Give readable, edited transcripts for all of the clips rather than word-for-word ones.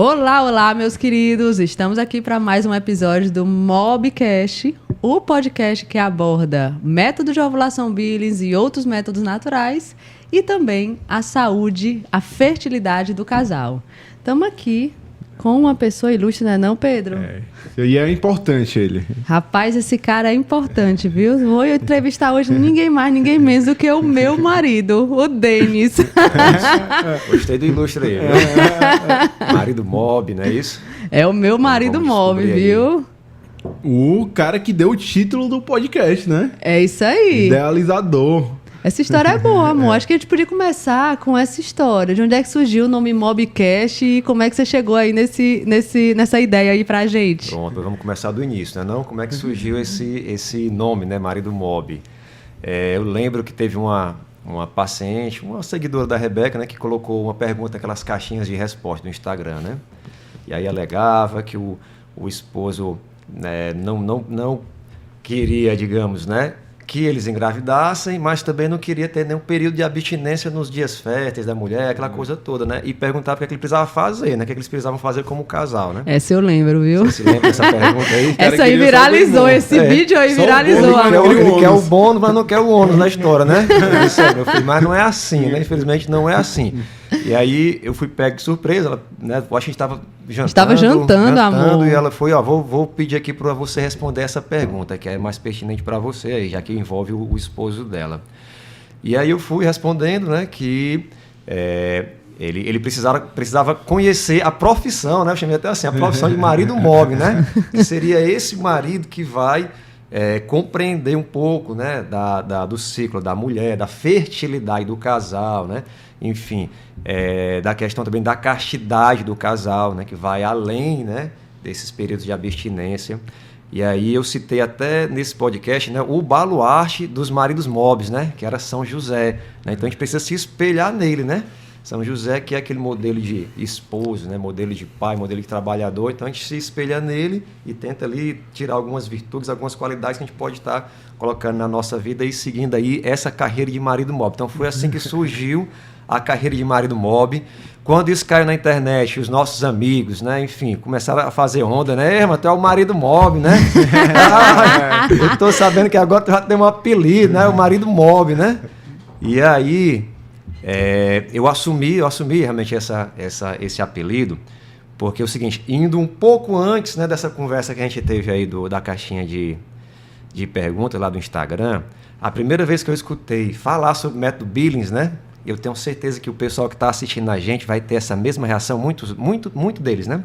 Olá, olá, meus queridos! Estamos aqui para mais um episódio do Mobcast, o podcast que aborda método de ovulação Billings e outros métodos naturais e também a saúde, a fertilidade do casal. Estamos aqui com uma pessoa ilustre, não é não, Pedro? E é importante ele. Rapaz, esse cara é importante, viu? Vou entrevistar hoje ninguém mais, ninguém menos do que o meu marido, o Denis. Gostei do ilustre aí. Marido Mob, não é isso? É o meu marido Mob, viu? O cara que deu o título do podcast, né? É isso aí. Idealizador. Essa história é boa, amor. Acho que a gente podia começar com essa história. De onde é que surgiu o nome Mobcast e como é que você chegou aí nessa ideia aí pra gente? Pronto, vamos começar do início, né? Não? Como é que surgiu esse nome, né? Marido Mob. Eu lembro que teve uma paciente, uma seguidora da Rebeca, né? Que colocou uma pergunta, aquelas caixinhas de resposta no Instagram, né? E aí alegava que o esposo não queria, digamos, né? Que eles engravidassem, mas também não queria ter nenhum período de abstinência nos dias férteis da mulher, aquela coisa toda, né? E perguntava o que é que ele precisava fazer, né? O que é que eles precisavam fazer como casal, né? Essa eu lembro, viu? Você se lembra dessa pergunta aí? Essa aí viralizou, esse vídeo aí viralizou. Ele quer o bônus, mas não quer o ônus na história, né? Isso aí, meu filho, mas não é assim, né? Infelizmente não é assim. E aí eu fui pego de surpresa, ela, né? Eu acho que a gente estava jantando. Estava jantando, amor. E ela foi, vou pedir aqui para você responder essa pergunta, que é mais pertinente para você aí, já que envolve o esposo dela. E aí eu fui respondendo, né, que ele precisava conhecer a profissão, né? Eu chamei até assim, a profissão de marido Mob, né? Que seria esse marido que vai compreender um pouco, né, do ciclo da mulher, da fertilidade do casal, né? Enfim, da questão também da castidade do casal, né, que vai além, né, desses períodos de abstinência. E aí eu citei até nesse podcast, né, o baluarte dos maridos Mobs, né, que era São José, né? Então a gente precisa se espelhar nele, né? São José, que é aquele modelo de esposo, né, modelo de pai, modelo de trabalhador. Então a gente se espelha nele e tenta ali tirar algumas virtudes, algumas qualidades que a gente pode estar colocando na nossa vida e seguindo aí essa carreira de marido Mob. Então foi assim que surgiu a carreira de marido Mob. Quando isso caiu na internet, os nossos amigos, né, enfim, começaram a fazer onda, né? Mas tu é o marido Mob, né? Eu tô sabendo que agora tu já tem um apelido, né? O marido Mob, né? E aí eu assumi realmente esse apelido, porque é o seguinte, indo um pouco antes, né, dessa conversa que a gente teve aí da caixinha de perguntas lá do Instagram, a primeira vez que eu escutei falar sobre o método Billings, né? Eu tenho certeza que o pessoal que está assistindo a gente vai ter essa mesma reação, muito deles, né?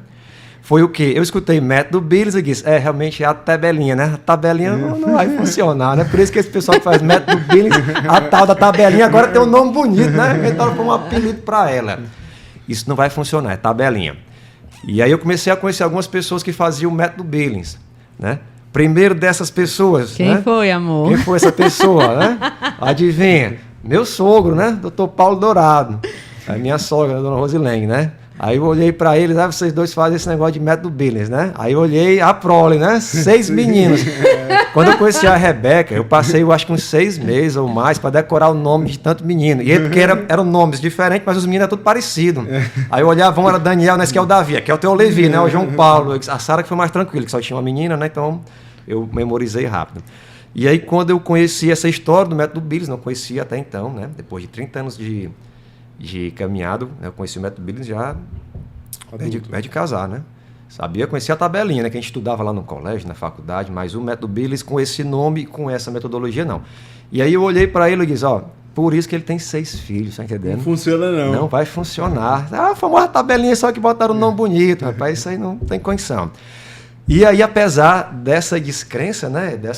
Foi o quê? Eu escutei método Billings e disse, realmente é a tabelinha, né? A tabelinha não vai funcionar, né? Por isso que esse pessoal que faz método Billings, a tal da tabelinha, agora tem um nome bonito, né? Inventaram um apelido para ela. Isso não vai funcionar, é tabelinha. E aí eu comecei a conhecer algumas pessoas que faziam o método Billings, né? Primeiro dessas pessoas... Quem foi, amor? Quem foi essa pessoa, né? Adivinha? Meu sogro, né? Dr. Paulo Dourado. A minha sogra, a dona Rosilene, né? Aí eu olhei para eles, vocês dois fazem esse negócio de método Billings, né? Aí eu olhei a prole, né? 6 meninos. Quando eu conheci a Rebeca, eu passei, eu acho que uns 6 meses ou mais para decorar o nome de tanto menino. E porque eram nomes diferentes, mas os meninos eram tudo parecidos. Aí eu olhava, um era Daniel, né? Esse que é o Davi, aqui é o teu Levi, né? O João Paulo. A Sara que foi mais tranquila, que só tinha uma menina, né? Então eu memorizei rápido. E aí quando eu conheci essa história do método Billings, não conhecia até então, né? Depois de 30 anos de caminhado, eu conheci o método Billings já de casar, né? Conhecia a tabelinha, né? Que a gente estudava lá no colégio, na faculdade, mas o método Billings com esse nome, com essa metodologia, não. E aí eu olhei para ele e disse, por isso que ele tem 6 filhos, tá entendendo? Não funciona não. Não vai funcionar. A famosa tabelinha só que botaram um nome bonito, rapaz, isso aí não tem condição. E aí, apesar dessa descrença, né? Como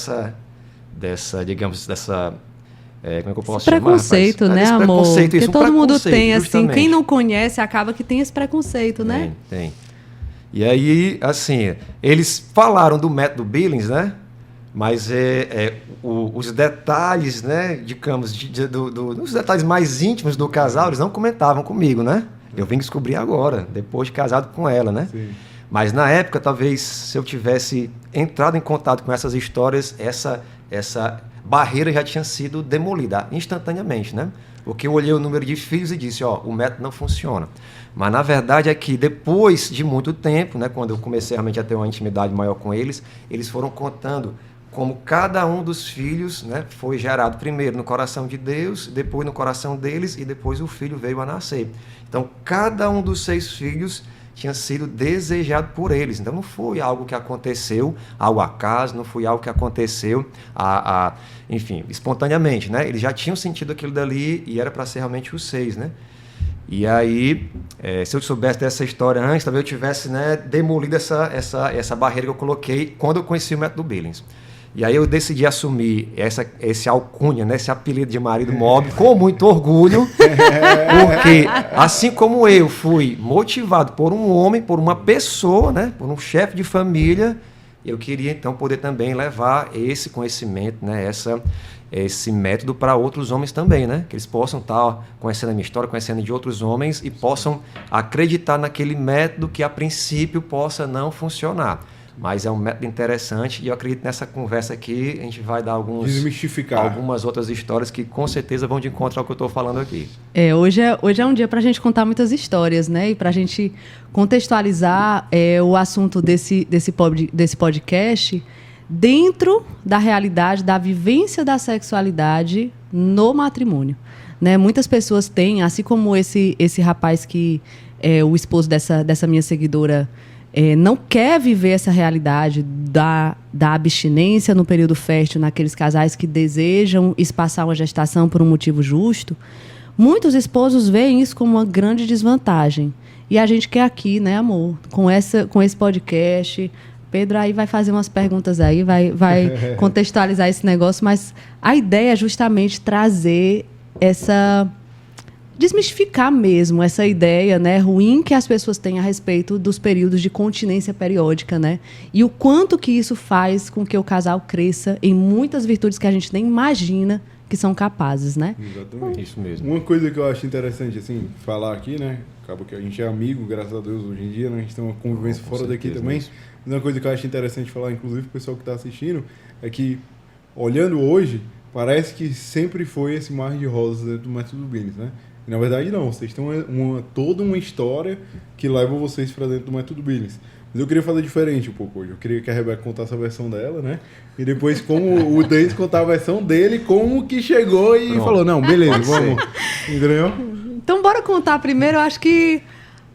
é que eu posso chamar? Preconceito, né, amor? Preconceito, porque todo mundo tem, justamente. assim, quem não conhece acaba que tem esse preconceito, né? Tem. E aí, assim, eles falaram do método Billings, né? Mas os detalhes, né, digamos, os detalhes mais íntimos do casal, eles não comentavam comigo, né? Eu vim descobrir agora, depois de casado com ela, né? Sim. Mas na época, talvez, se eu tivesse entrado em contato com essas histórias, essa barreira já tinha sido demolida instantaneamente, né? Porque eu olhei o número de filhos e disse, ó, o método não funciona. Mas, na verdade, é que depois de muito tempo, né, quando eu comecei realmente a ter uma intimidade maior com eles, eles foram contando como cada um dos filhos, né, foi gerado primeiro no coração de Deus, depois no coração deles e depois o filho veio a nascer. Então, cada um dos 6 filhos tinha sido desejado por eles. Então, não foi algo que aconteceu ao acaso, não foi algo que aconteceu, enfim, espontaneamente, né? Eles já tinham sentido aquilo dali e era para ser realmente os 6, né? E aí, se eu soubesse dessa história antes, talvez eu tivesse, né, demolido essa barreira que eu coloquei quando eu conheci o método Billings. E aí eu decidi assumir esse alcunha, né, esse apelido de marido Mob, com muito orgulho, porque assim como eu fui motivado por um homem, por uma pessoa, né, por um chefe de família, eu queria então poder também levar esse conhecimento, né, esse método para outros homens também, né, que eles possam estar conhecendo a minha história, conhecendo de outros homens e possam acreditar naquele método que a princípio possa não funcionar. Mas é um método interessante e eu acredito nessa conversa aqui a gente vai dar algumas outras histórias que com certeza vão de encontro ao que eu estou falando aqui. Hoje é um dia para a gente contar muitas histórias, né? E para a gente contextualizar o assunto desse podcast dentro da realidade, da vivência da sexualidade no matrimônio. Né? Muitas pessoas têm, assim como esse rapaz que é o esposo dessa minha seguidora, não quer viver essa realidade da abstinência no período fértil, naqueles casais que desejam espaçar uma gestação por um motivo justo, muitos esposos veem isso como uma grande desvantagem. E a gente quer aqui, né, amor, com esse podcast, Pedro aí vai fazer umas perguntas aí, vai contextualizar esse negócio, mas a ideia é justamente trazer desmistificar mesmo essa ideia, né, ruim que as pessoas têm a respeito dos períodos de continência periódica, né? E o quanto que isso faz com que o casal cresça em muitas virtudes que a gente nem imagina que são capazes, né? Exatamente. Isso mesmo. Uma coisa que eu acho interessante, assim, falar aqui, né? Acaba que a gente é amigo, graças a Deus, hoje em dia, né? A gente tem uma convivência fora daqui também. Mas uma coisa que eu acho interessante falar, inclusive pro pessoal que está assistindo, é que, olhando hoje, parece que sempre foi esse mar de rosas dentro do método Billings, né? E, na verdade, não. Vocês têm toda uma história que leva vocês para dentro do método Billings. Mas eu queria fazer diferente um pouco hoje. Eu queria que a Rebeca contasse a versão dela, né? E depois, como o Denis contar a versão dele, como que chegou e falou, não, beleza, vamos. Entendeu? Então, bora contar primeiro. Eu acho que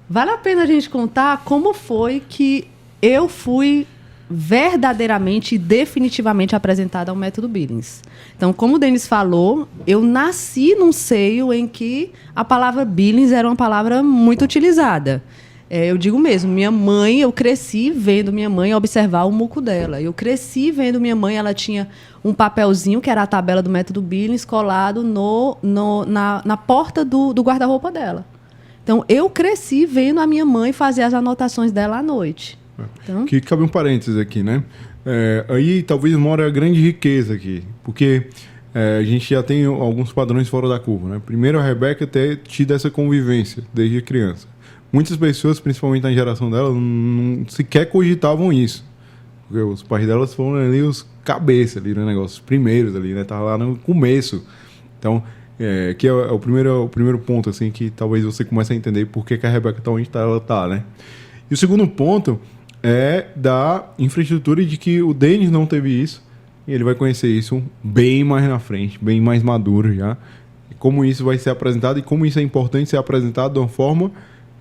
vale a pena a gente contar como foi que eu fui verdadeiramente e definitivamente apresentada ao método Billings. Então, como o Denis falou, eu nasci num seio em que a palavra Billings era uma palavra muito utilizada. Eu digo mesmo, minha mãe, eu cresci vendo minha mãe observar o muco dela. Eu cresci vendo minha mãe, ela tinha um papelzinho, que era a tabela do método Billings, colado na porta do guarda-roupa dela. Então, eu cresci vendo a minha mãe fazer as anotações dela à noite. Então... Que cabe um parênteses aqui, né? Aí talvez mora a grande riqueza aqui, porque a gente já tem alguns padrões fora da curva, né? Primeiro, a Rebeca ter tido essa convivência desde criança. Muitas pessoas, principalmente na geração dela, não sequer cogitavam isso. Porque os pais delas foram ali os cabeças ali no negócio, os primeiros ali, né? Tava lá no começo. Então, que é o primeiro ponto, assim, que talvez você comece a entender por que a Rebeca tá onde ela tá, né? E o segundo ponto é da infraestrutura de que o Denis não teve isso e ele vai conhecer isso bem mais na frente, bem mais maduro já. E como isso vai ser apresentado e como isso é importante ser apresentado de uma forma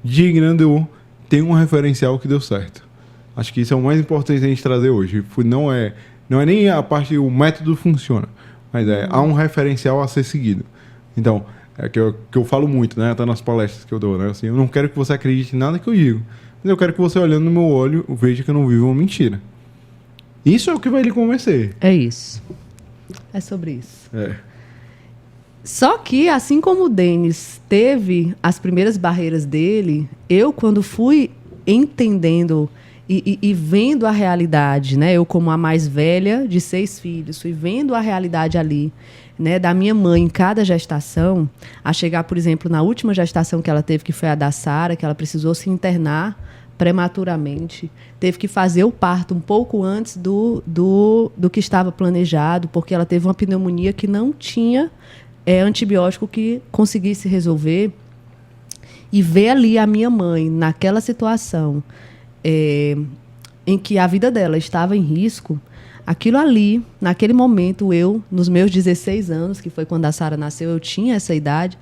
digna de eu ter um referencial que deu certo. Acho que isso é o mais importante a gente trazer hoje. Não é nem a parte o método funciona, mas há um referencial a ser seguido. Então, que eu falo muito, né, até nas palestras que eu dou, né, assim, eu não quero que você acredite em nada que eu digo. Mas eu quero que você, olhando no meu olho, veja que eu não vivo uma mentira. Isso é o que vai lhe convencer. É isso. É sobre isso. Só que, assim como o Denis teve as primeiras barreiras dele, eu, quando fui entendendo e vendo a realidade, né? Eu, como a mais velha de 6 filhos, fui vendo a realidade ali, né, da minha mãe em cada gestação, a chegar, por exemplo, na última gestação que ela teve, que foi a da Sara, que ela precisou se internar prematuramente, teve que fazer o parto um pouco antes do que estava planejado, porque ela teve uma pneumonia que não tinha antibiótico que conseguisse resolver. E ver ali a minha mãe naquela situação em que a vida dela estava em risco, aquilo ali, naquele momento, eu, nos meus 16 anos, que foi quando a Sara nasceu, eu tinha essa idade,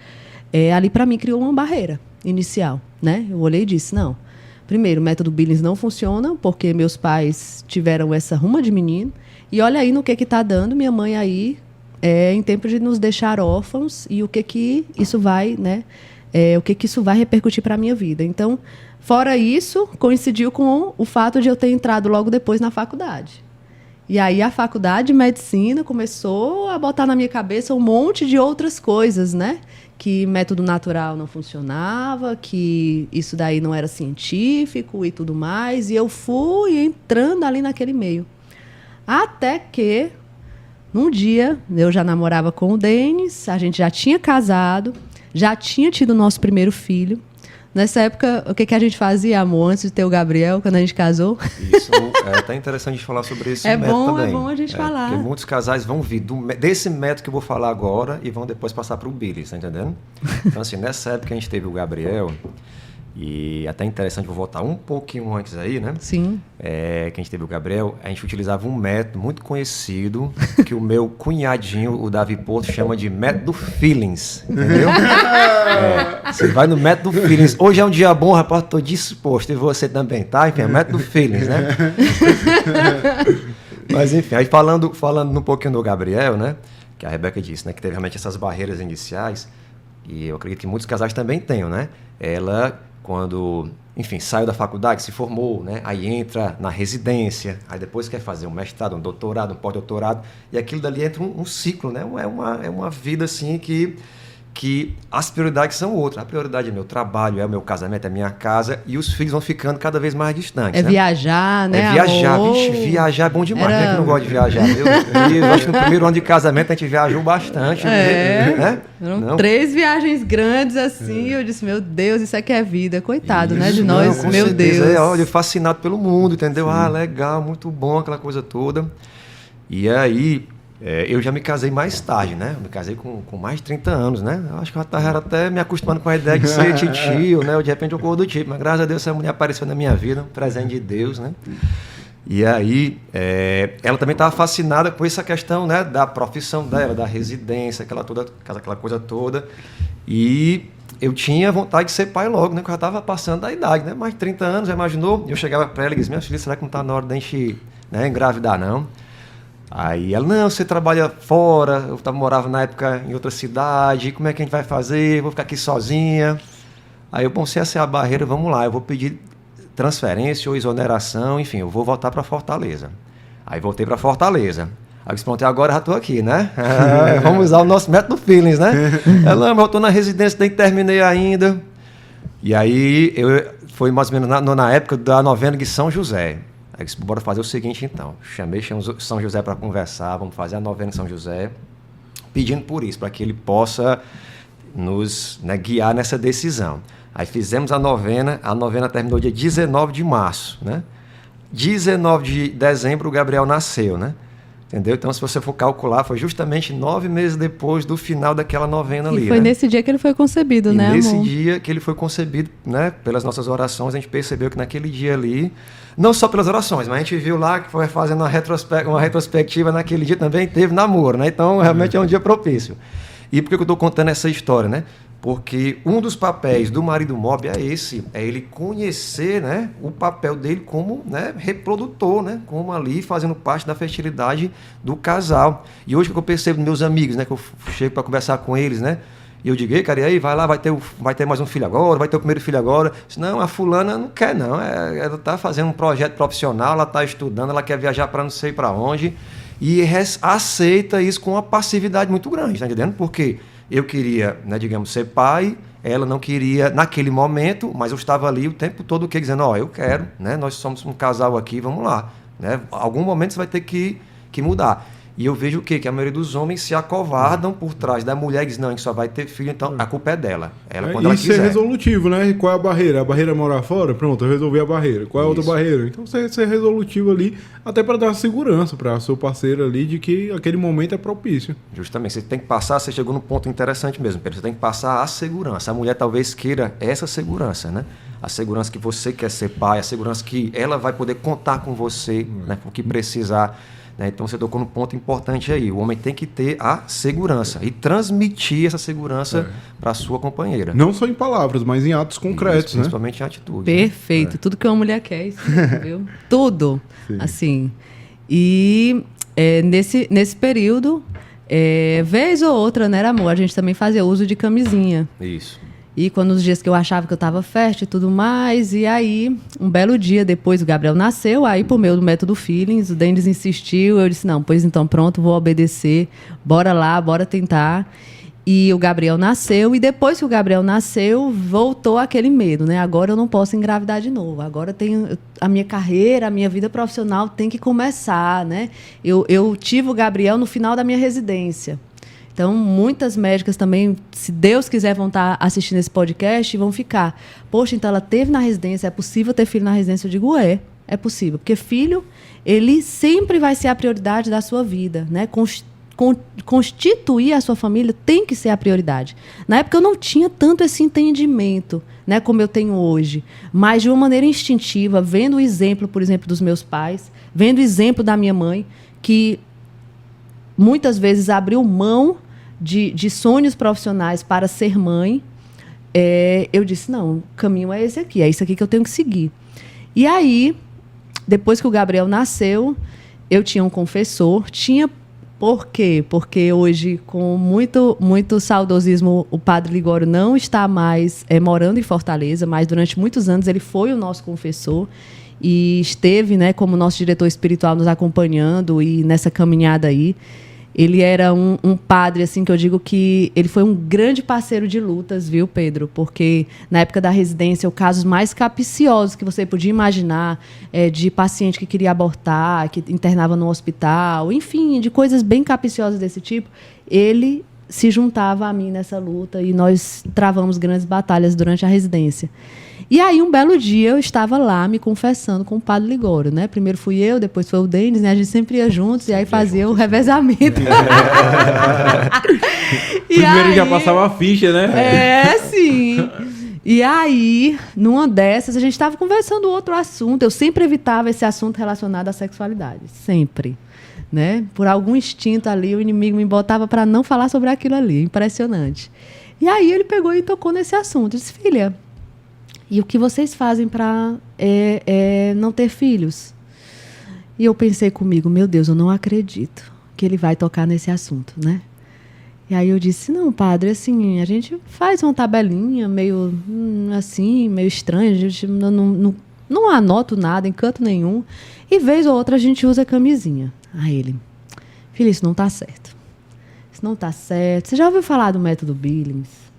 ali para mim criou uma barreira inicial, né? Eu olhei e disse, não, primeiro, o método Billings não funciona, porque meus pais tiveram essa ruma de menino, e olha aí no que está dando minha mãe aí, em tempo de nos deixar órfãos, e o que isso vai, né? O que isso vai repercutir para a minha vida. Então, fora isso, coincidiu com o fato de eu ter entrado logo depois na faculdade. E aí a faculdade de medicina começou a botar na minha cabeça um monte de outras coisas, né? Que método natural não funcionava, que isso daí não era científico e tudo mais. E eu fui entrando ali naquele meio. Até que, num dia, eu já namorava com o Denis, a gente já tinha casado, já tinha tido o nosso primeiro filho. Nessa época, o que a gente fazia, amor, antes de ter o Gabriel, quando a gente casou? Isso, é até interessante a gente falar sobre esse método também. É bom a gente falar. Porque muitos casais vão vir desse método que eu vou falar agora e vão depois passar para o Billings, tá entendendo? Então, assim, nessa época que a gente teve o Gabriel, e até interessante, vou voltar um pouquinho antes aí, né? Sim. Que a gente teve o Gabriel, a gente utilizava um método muito conhecido que o meu cunhadinho, o Davi Porto, chama de método Feelings, entendeu? Você vai no método Feelings. Hoje é um dia bom, rapaz, estou disposto, e você também, tá? Enfim, é método Feelings, né? Mas, enfim, aí falando um pouquinho do Gabriel, né? Que a Rebeca disse, né? Que teve realmente essas barreiras iniciais, e eu acredito que muitos casais também tenham, né? Ela, quando, enfim, saiu da faculdade, se formou, né? Aí entra na residência, aí depois quer fazer um mestrado, um doutorado, um pós-doutorado, e aquilo dali entra um ciclo, né? É uma vida, assim, que as prioridades são outras. A prioridade é meu trabalho, é o meu casamento, é a minha casa, e os filhos vão ficando cada vez mais distantes. Né? Viajar, né? Viajar, amor? Vixe, viajar é bom demais. Quem é que não gosta de viajar? Meu Deus, acho que no primeiro ano de casamento a gente viajou bastante. Né? Eram 3 viagens grandes assim, eu disse, meu Deus, isso aqui é vida. Coitado, isso, né, de nós, não, meu certeza. Deus. Olha, fascinado pelo mundo, entendeu? Sim. Legal, muito bom, aquela coisa toda. E aí... eu já me casei mais tarde, né? Eu me casei com mais de 30 anos, né? Eu acho que eu estava até me acostumando com a ideia de ser titio, né? Ou de repente eu corro do tipo. Mas graças a Deus essa mulher apareceu na minha vida, um presente de Deus, né? E aí, ela também estava fascinada com essa questão, né? Da profissão dela, da residência, aquela coisa toda. E eu tinha vontade de ser pai logo, né? Porque eu já estava passando da idade, né? Mais de 30 anos, já imaginou? Eu chegava para ela e disse, minha filha, será que não está na hora de a gente, né, engravidar, não? Aí ela, não, você trabalha fora, eu morava na época em outra cidade, como é que a gente vai fazer? Vou ficar aqui sozinha. Aí eu, bom, se essa é a barreira, vamos lá, eu vou pedir transferência ou exoneração, enfim, eu vou voltar para Fortaleza. Aí voltei para Fortaleza. Aí eu disse, pronto, agora já estou aqui, né? Vamos usar o nosso método Feelings, né? Ela, mas eu estou na residência, nem terminei ainda. E aí, foi mais ou menos na época da novena de São José. Aí disse, bora fazer o seguinte então, chamei São José para conversar, vamos fazer a novena em São José, pedindo por isso, para que ele possa nos, né, guiar nessa decisão. Aí fizemos a novena terminou dia 19 de março, né? 19 de dezembro o Gabriel nasceu, né? Entendeu? Então, se você for calcular, foi justamente 9 meses depois do final daquela novena ali. E foi, né? Nesse dia que ele foi concebido, né, amor? Nesse dia que ele foi concebido, né? Pelas nossas orações, a gente percebeu que naquele dia ali, não só pelas orações, mas a gente viu lá que foi fazendo uma retrospectiva naquele dia também, teve namoro, né? Então, realmente é um dia propício. E por que eu estou contando essa história, né? Porque um dos papéis do marido mob é esse, é ele conhecer, né, o papel dele como, né, reprodutor, né, como ali fazendo parte da fertilidade do casal. E hoje que eu percebo meus amigos, né, que eu chego para conversar com eles, né, e eu digo, ei, cara, e aí, vai lá, vai ter mais um filho agora, vai ter o primeiro filho agora. Não, a fulana não quer não, ela está fazendo um projeto profissional, ela está estudando, ela quer viajar para não sei para onde, e aceita isso com uma passividade muito grande, tá entendendo? Porque eu queria, né, digamos, ser pai, ela não queria naquele momento, mas eu estava ali o tempo todo dizendo, eu quero, né, nós somos um casal aqui, vamos lá. Né, algum momento você vai ter que mudar. E eu vejo o quê? Que a maioria dos homens se acovardam por trás da mulher e diz, não, a gente só vai ter filho, então a culpa é dela. Quando ela Isso quiser. é resolutivo, né? Qual é a barreira? A barreira é morar fora? Pronto, eu resolvi a barreira. Qual é a outra barreira? Então você ser resolutivo ali, até para dar segurança para seu parceiro ali de que aquele momento é propício. Justamente, você tem que passar, você chegou num ponto interessante mesmo, Pedro, você tem que passar a segurança. A mulher talvez queira essa segurança, né? A segurança que você quer ser pai, a segurança que ela vai poder contar com você, né? Com o que precisar. Então você tocou num ponto importante aí. O homem tem que ter a segurança e transmitir essa segurança para a sua companheira. Não só em palavras, mas em atos concretos, principalmente em atitude. Perfeito. Tudo que uma mulher quer, isso mesmo, viu? Tudo. Sim. Assim. E nesse período, vez ou outra, né, amor? A gente também fazia uso de camisinha. Isso. E quando os dias que eu achava que eu estava fértil e tudo mais, e aí, um belo dia depois, o Gabriel nasceu, aí por meio do método Feelings, o Denis insistiu, eu disse, não, pois então pronto, vou obedecer, bora lá, bora tentar. E o Gabriel nasceu, e depois que o Gabriel nasceu, voltou aquele medo, né? Agora eu não posso engravidar de novo, agora tenho a minha carreira, a minha vida profissional tem que começar, né? Eu tive o Gabriel no final da minha residência. Então, muitas médicas também, se Deus quiser, vão estar assistindo esse podcast e vão ficar. Poxa, então ela teve na residência, é possível ter filho na residência? Eu digo, é possível. Porque filho, ele sempre vai ser a prioridade da sua vida, né? Constituir a sua família tem que ser a prioridade. Na época eu não tinha tanto esse entendimento, né, como eu tenho hoje. Mas de uma maneira instintiva, vendo o exemplo, por exemplo, dos meus pais, vendo o exemplo da minha mãe, que muitas vezes abriu mão de sonhos profissionais para ser mãe, eu disse, não, o caminho é esse aqui, é isso aqui que eu tenho que seguir. E aí, depois que o Gabriel nasceu, eu tinha um confessor, por quê? Porque hoje, com muito saudosismo, o padre Ligório não está mais morando em Fortaleza, mas durante muitos anos ele foi o nosso confessor e esteve, né, como nosso diretor espiritual nos acompanhando e nessa caminhada aí. Ele era um padre, assim, que eu digo que ele foi um grande parceiro de lutas, viu, Pedro? Porque na época da residência, os casos mais capciosos que você podia imaginar, de paciente que queria abortar, que internava no hospital, enfim, de coisas bem capciosas desse tipo, ele se juntava a mim nessa luta e nós travamos grandes batalhas durante a residência. E aí, um belo dia, eu estava lá me confessando com o padre Ligório, né? Primeiro fui eu, depois foi o Denis, né? A gente sempre ia juntos e aí fazia o revezamento. Primeiro já passava a ficha, né? Sim. E aí, numa dessas, a gente estava conversando outro assunto. Eu sempre evitava esse assunto relacionado à sexualidade. Sempre. Né? Por algum instinto ali, o inimigo me botava para não falar sobre aquilo ali. Impressionante. E aí, ele pegou e tocou nesse assunto. Eu disse, filha, e o que vocês fazem para não ter filhos? E eu pensei comigo, meu Deus, eu não acredito que ele vai tocar nesse assunto, né? E aí eu disse, não, padre, assim, a gente faz uma tabelinha meio assim, meio estranha, a gente não anoto nada em canto nenhum, e vez ou outra a gente usa camisinha. Aí ele, filha, isso não está certo. Isso não está certo. Você já ouviu falar do método Billings?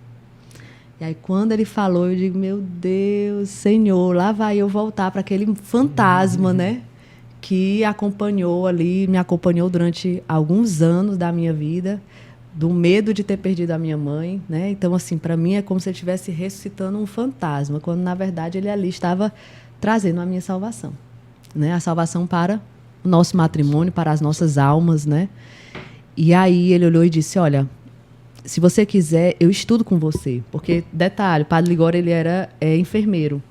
E aí, quando ele falou, eu digo, meu Deus, Senhor, lá vai eu voltar para aquele fantasma, né? Que acompanhou ali, me acompanhou durante alguns anos da minha vida, do medo de ter perdido a minha mãe, né? Então, assim, para mim é como se ele estivesse ressuscitando um fantasma, quando, na verdade, ele ali estava trazendo a minha salvação, né? A salvação para o nosso matrimônio, para as nossas almas, né? E aí ele olhou e disse, olha, se você quiser, eu estudo com você. Porque, detalhe, o padre Ligório, ele era enfermeiro.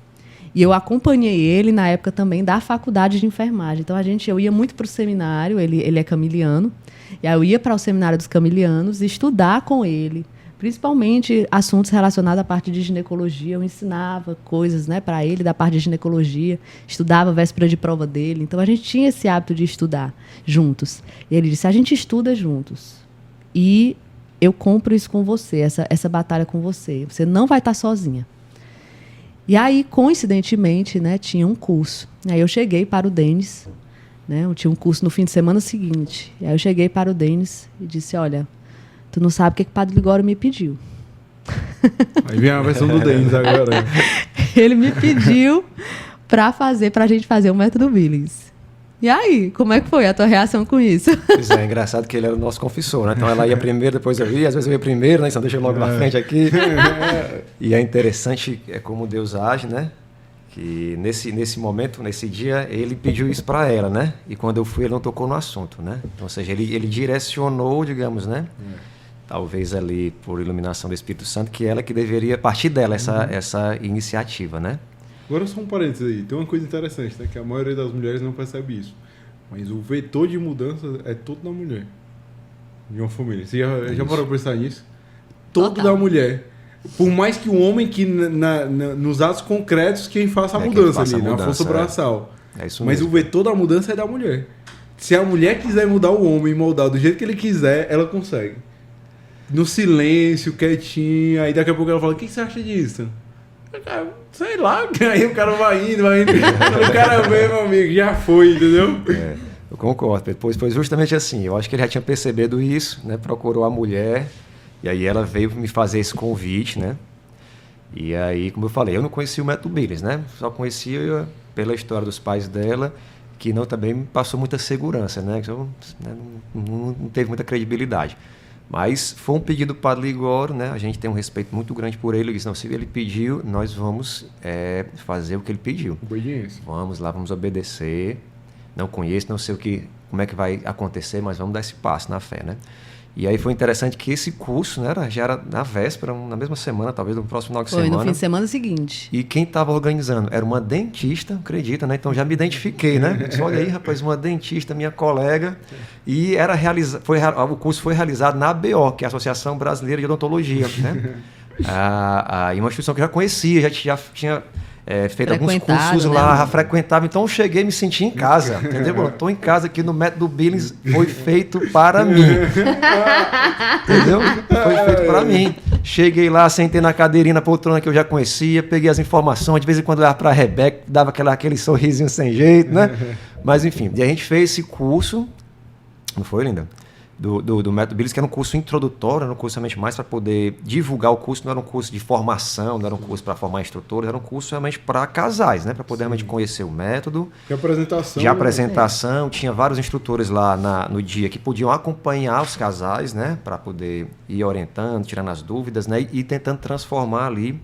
E eu acompanhei ele na época também da faculdade de enfermagem. Então, eu ia muito para o seminário, ele é camiliano, e aí eu ia para o seminário dos camilianos estudar com ele, principalmente assuntos relacionados à parte de ginecologia. Eu ensinava coisas, né, para ele da parte de ginecologia, estudava a véspera de prova dele. Então, a gente tinha esse hábito de estudar juntos. E ele disse, a gente estuda juntos. E eu compro isso com você, essa batalha com você. Você não vai estar sozinha. E aí, coincidentemente, né, tinha um curso. Aí eu cheguei para o Denis, né, eu tinha um curso no fim de semana seguinte. E aí eu cheguei para o Denis e disse, olha, tu não sabe o que o padre Ligório me pediu. Aí vem a versão do Denis agora. Ele me pediu para a gente fazer o método Billings. E aí, como é que foi a tua reação com isso? Pois é, engraçado que ele era o nosso confessor, né? Então ela ia primeiro, depois eu ia, às vezes eu ia primeiro, né? Então deixa eu logo na frente aqui. E é interessante como Deus age, né? Que nesse momento, nesse dia, ele pediu isso para ela, né? E quando eu fui, ele não tocou no assunto, né? Então, ou seja, ele direcionou, digamos, né? Talvez ali por iluminação do Espírito Santo, que ela que deveria partir dela essa iniciativa, né? Agora só um parênteses aí. Tem uma coisa interessante, né? Que a maioria das mulheres não percebe isso. Mas o vetor de mudança é todo da mulher. De uma família. Você já parou pra pensar nisso? Todo Total. da mulher. Por mais que o homem que nos atos concretos quem faça a mudança ali, na força braçal. É isso Mas mesmo. o vetor da mudança é da mulher. Se a mulher quiser mudar o homem, moldar do jeito que ele quiser, ela consegue. No silêncio, quietinha. Aí daqui a pouco ela fala, o que você acha disso? Sei lá. Aí o cara vai indo. O cara vê, meu amigo, já foi, entendeu? Eu concordo. Depois foi justamente assim. Eu acho que ele já tinha percebido isso, né? Procurou a mulher. E aí ela veio me fazer esse convite, né? E aí, como eu falei, eu não conhecia o método Billings, né? Só conhecia pela história dos pais dela, que não também me passou muita segurança, né? Que eu, né, não teve muita credibilidade. Mas foi um pedido do Padre Ligório, né? A gente tem um respeito muito grande por ele. Ele disse, não, se ele pediu, nós vamos fazer o que ele pediu. Obediência. Vamos lá, vamos obedecer. Não conheço, não sei como é que vai acontecer, mas vamos dar esse passo na fé, né? E aí foi interessante que esse curso, né, já era na véspera, na mesma semana, talvez no próximo final de semana. Foi no fim de semana seguinte. E quem estava organizando era uma dentista, acredita, né? Então já me identifiquei, né? Disse, olha aí, rapaz, uma dentista, minha colega. E o curso foi realizado na ABO, que é a Associação Brasileira de Odontologia, né? E uma instituição que eu já conhecia, já tinha feito alguns cursos lá, já frequentava. Então eu cheguei e me senti em casa, entendeu? Estou em casa aqui no método Billings, foi feito para mim. Entendeu? Foi feito para mim. Cheguei lá, sentei na cadeirinha, na poltrona que eu já conhecia, peguei as informações, de vez em quando eu olhava para a Rebeca, dava aquele sorrisinho sem jeito, né? Mas enfim, e a gente fez esse curso, não foi, Linda? Do método Billings, que era um curso introdutório, era um curso realmente mais para poder divulgar o curso, não era um curso de formação, não era um curso para formar instrutores, era um curso realmente para casais, né? Para poder realmente conhecer o método. De apresentação. Tinha vários instrutores lá no dia que podiam acompanhar os casais, né? Para poder ir orientando, tirando as dúvidas, né? E tentando transformar ali,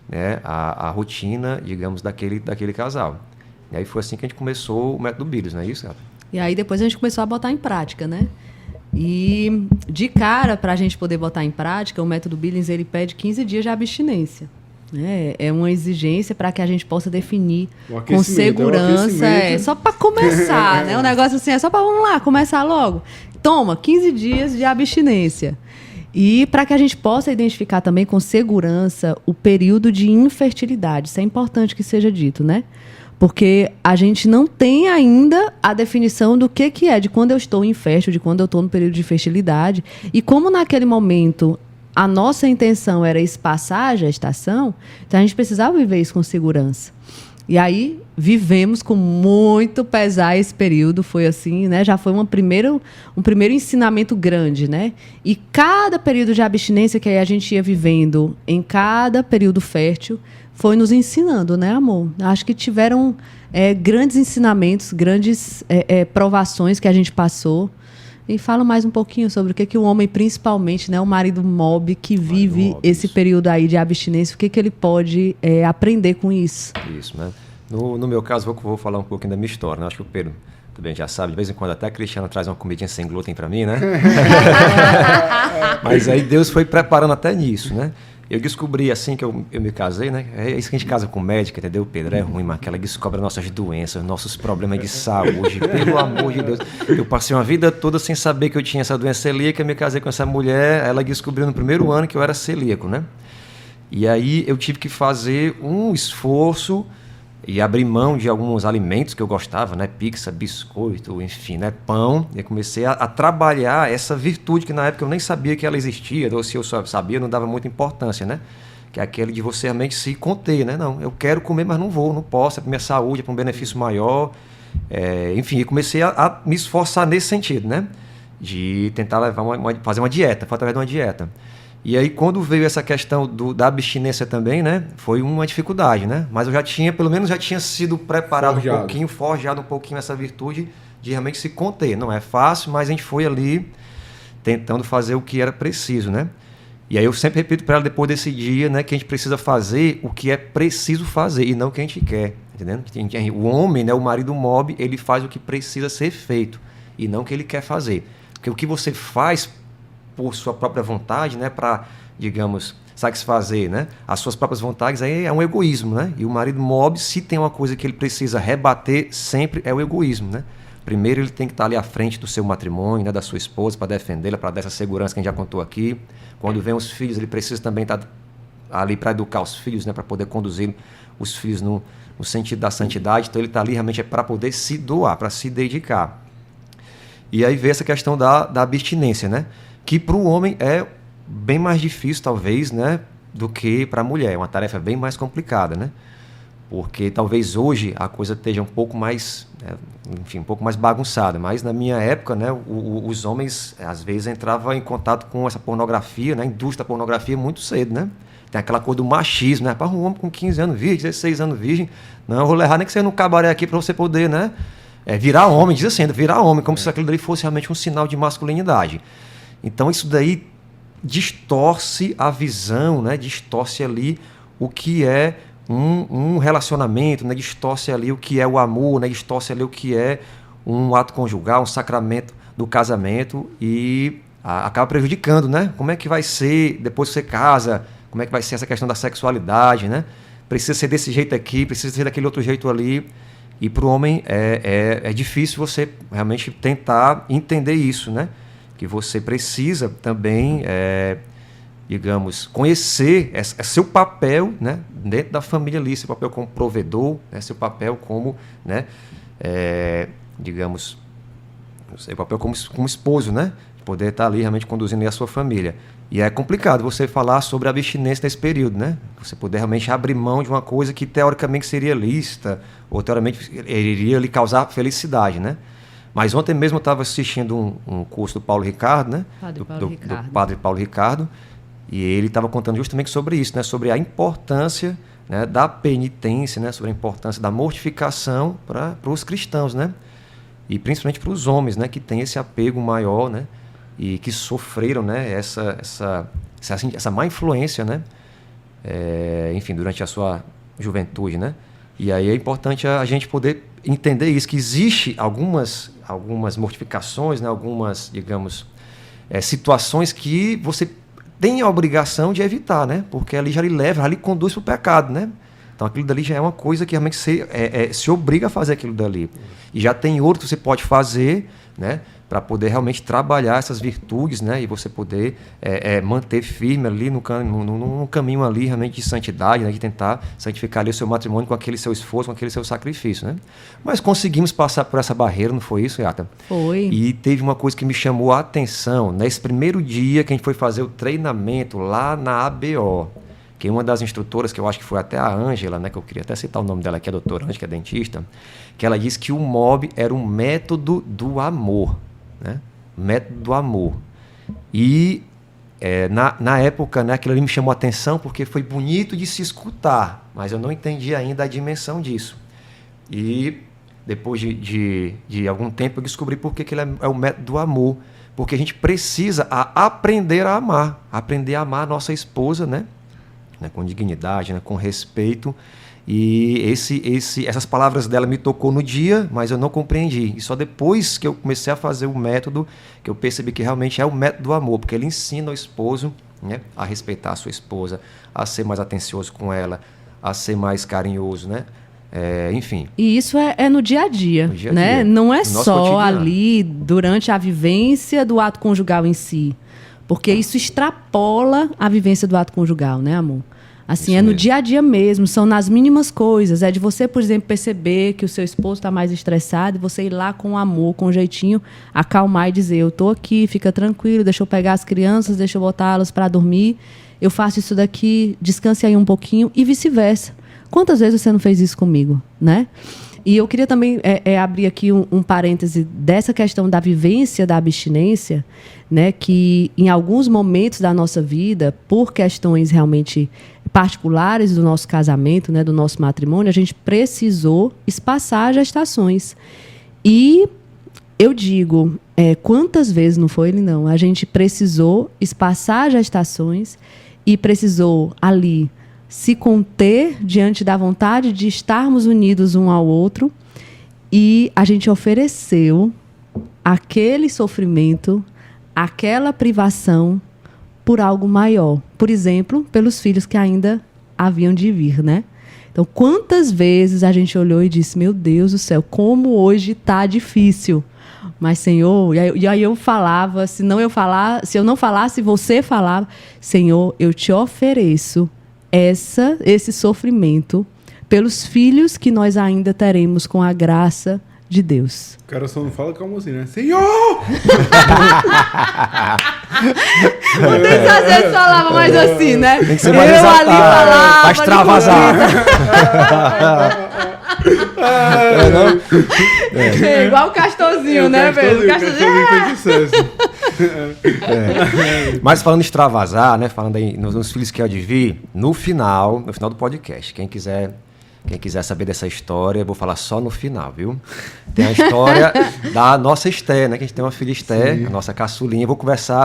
né, a rotina, digamos, daquele casal. E aí foi assim que a gente começou o método Billings, não é isso, cara? E aí depois a gente começou a botar em prática, né? E de cara, para a gente poder botar em prática, o método Billings ele pede 15 dias de abstinência. É uma exigência para que a gente possa definir com segurança. Só para começar, né? O negócio assim é só para, vamos lá, começar logo. Toma, 15 dias de abstinência. E para que a gente possa identificar também com segurança o período de infertilidade. Isso é importante que seja dito, né? Porque a gente não tem ainda a definição do que é, de quando eu estou infértil, de quando eu estou no período de fertilidade. E como naquele momento a nossa intenção era espaçar a gestação, então a gente precisava viver isso com segurança. E aí vivemos com muito pesar esse período, foi assim, né? Já foi um primeiro ensinamento grande, né? E cada período de abstinência que a gente ia vivendo em cada período fértil foi nos ensinando, né, amor? Acho que tiveram grandes ensinamentos, grandes provações que a gente passou. E fala mais um pouquinho sobre o que o homem, principalmente, né, o marido mob, que vive esse período aí de abstinência, o que ele pode aprender com isso. Isso, né? No meu caso, vou falar um pouquinho da minha história, né? Acho que o Pedro também já sabe, de vez em quando até a Cristiana traz uma comidinha sem glúten para mim, né? Mas aí Deus foi preparando até nisso, né? Eu descobri assim que eu me casei, né? É isso que a gente casa com médica, entendeu, Pedro? É ruim, mas que ela descobre nossas doenças, nossos problemas de saúde. Pelo amor de Deus. Eu passei uma vida toda sem saber que eu tinha essa doença celíaca, me casei com essa mulher, ela descobriu no primeiro ano que eu era celíaco, né? E aí eu tive que fazer um esforço e abrir mão de alguns alimentos que eu gostava, né? Pizza, biscoito, enfim, né? Pão. E eu comecei a trabalhar essa virtude que na época eu nem sabia que ela existia, ou se eu sabia, não dava muita importância, né? Que é aquele de você realmente se conter, né? Não, eu quero comer, mas não vou, não posso, é para minha saúde, é para um benefício maior. Enfim, eu comecei a me esforçar nesse sentido, né? De tentar fazer uma dieta, foi através de uma dieta. E aí, quando veio essa questão da abstinência também, né? Foi uma dificuldade, né? Mas eu pelo menos já tinha sido preparado um pouquinho, forjado um pouquinho essa virtude de realmente se conter. Não é fácil, mas a gente foi ali tentando fazer o que era preciso, né? E aí eu sempre repito para ela depois desse dia, né, que a gente precisa fazer o que é preciso fazer e não o que a gente quer, entendendo? O homem, né, o marido mob, ele faz o que precisa ser feito e não o que ele quer fazer. Porque o que você faz por sua própria vontade, né, para, digamos, satisfazer, né, as suas próprias vontades, aí é um egoísmo, né? E o marido mob, se tem uma coisa que ele precisa rebater sempre, é o egoísmo, né? Primeiro ele tem que estar ali à frente do seu matrimônio, né, da sua esposa, para defendê-la, para dar essa segurança que a gente já contou aqui. Quando vem os filhos, ele precisa também estar ali para educar os filhos, né, para poder conduzir os filhos no sentido da santidade. Então ele está ali realmente para poder se doar, para se dedicar. E aí vem essa questão da abstinência, né, que para o homem é bem mais difícil, talvez, né, do que para a mulher. É uma tarefa bem mais complicada, né? Porque talvez hoje a coisa esteja um pouco mais, enfim, um pouco mais bagunçada, mas na minha época, né, os homens às vezes entravam em contato com essa pornografia, né, a indústria da pornografia muito cedo, né? Tem aquela coisa do machismo, né? Para um homem com 15 anos virgem, 16 anos virgem, não, eu vou levar nem que você não cabaré aqui para você poder, né, virar homem, diz assim, virar homem, como se aquilo daí fosse realmente um sinal de masculinidade. Então isso daí distorce a visão, né, distorce ali o que é um relacionamento, né? Distorce ali o que é o amor, né? Distorce ali o que é um ato conjugal, um sacramento do casamento e acaba prejudicando, né? Como é que vai ser depois que você casa, como é que vai ser essa questão da sexualidade, né? Precisa ser desse jeito aqui, precisa ser daquele outro jeito ali. E para o homem é difícil você realmente tentar entender isso, né? Que você precisa também... digamos, conhecer seu papel, né, dentro da família ali, seu papel como provedor, né, seu papel como, né, digamos, seu papel como esposo, né, poder estar ali realmente conduzindo a sua família. E é complicado você falar sobre a abstinência nesse período, né, você poder realmente abrir mão de uma coisa que teoricamente seria lícita, ou teoricamente iria lhe causar felicidade, né. Mas ontem mesmo eu estava assistindo um curso do Paulo Ricardo, né, do padre Paulo Ricardo, e ele estava contando justamente sobre isso, né? Sobre a importância, né, da penitência, né? Sobre a importância da mortificação para os cristãos, né? E principalmente para os homens, né? Que têm esse apego maior, né? E que sofreram, né? Essa má influência, né? Enfim, durante a sua juventude, né? E aí é importante a gente poder entender isso, que existe algumas mortificações, né? Algumas, digamos, situações que você tem a obrigação de evitar, né? Porque ali já lhe conduz para o pecado, né? Então aquilo dali já é uma coisa que realmente se obriga a fazer aquilo dali. E já tem outro que você pode fazer, né? Para poder realmente trabalhar essas virtudes, né? E você poder manter firme ali no caminho ali realmente de santidade, né? De tentar santificar ali o seu matrimônio com aquele seu esforço, com aquele seu sacrifício, né? Mas conseguimos passar por essa barreira, não foi isso, Yata? Foi. E teve uma coisa que me chamou a atenção, nesse primeiro dia que a gente foi fazer o treinamento lá na ABO, que uma das instrutoras, que eu acho que foi até a Ângela, né? Que eu queria até citar o nome dela aqui, a doutora Ângela, que é dentista, que ela disse que o MOB era um método do amor, né? Método do amor. E na época, né, aquilo ali me chamou a atenção porque foi bonito de se escutar, mas eu não entendi ainda a dimensão disso. E depois de algum tempo eu descobri por que ele é o método do amor, porque a gente precisa aprender a amar a nossa esposa, né, com dignidade, né, com respeito. E essas palavras dela me tocou no dia, mas eu não compreendi. E só depois que eu comecei a fazer o método, que eu percebi que realmente é o método do amor, porque ele ensina o esposo, né, a respeitar a sua esposa, a ser mais atencioso com ela, a ser mais carinhoso, né? Enfim. E isso é no dia a dia, né? Não é só ali durante a vivência do ato conjugal em si, porque isso extrapola a vivência do ato conjugal, né, amor? Assim, isso é no mesmo. Dia a dia mesmo, são nas mínimas coisas. É de você, por exemplo, perceber que o seu esposo está mais estressado e você ir lá com amor, com jeitinho, acalmar e dizer, eu estou aqui, fica tranquilo, deixa eu pegar as crianças, deixa eu botá-las para dormir, eu faço isso daqui, descanse aí um pouquinho e vice-versa. Quantas vezes você não fez isso comigo, né? E eu queria também abrir aqui um parêntese dessa questão da vivência da abstinência, né, que em alguns momentos da nossa vida, por questões realmente particulares do nosso casamento, né, do nosso matrimônio, a gente precisou espaçar gestações. E eu digo, quantas vezes, não foi ele não, a gente precisou espaçar gestações e precisou ali se conter diante da vontade de estarmos unidos um ao outro, e a gente ofereceu aquele sofrimento, aquela privação por algo maior. Por exemplo, pelos filhos que ainda haviam de vir, né? Então, quantas vezes a gente olhou e disse, meu Deus do céu, como hoje está difícil. Mas, Senhor, e aí eu falava, se eu não falasse, você falava, Senhor, eu te ofereço esse sofrimento pelos filhos que nós ainda teremos com a graça de Deus. O cara só não fala calma assim, né? Senhor! Muitas vezes falava mais assim, né? Tem que ser mais eu ali falava. Pra extravasar. Igual o Castorzinho, né, Pedro? O Castorzinho fez sucesso. Mas falando em extravasar, né? Falando aí nos filhos que há de vir, no final do podcast, quem quiser saber dessa história, eu vou falar só no final, viu? Tem a história da nossa Esther, né? Que a gente tem uma filha Esther, a nossa caçulinha. Vou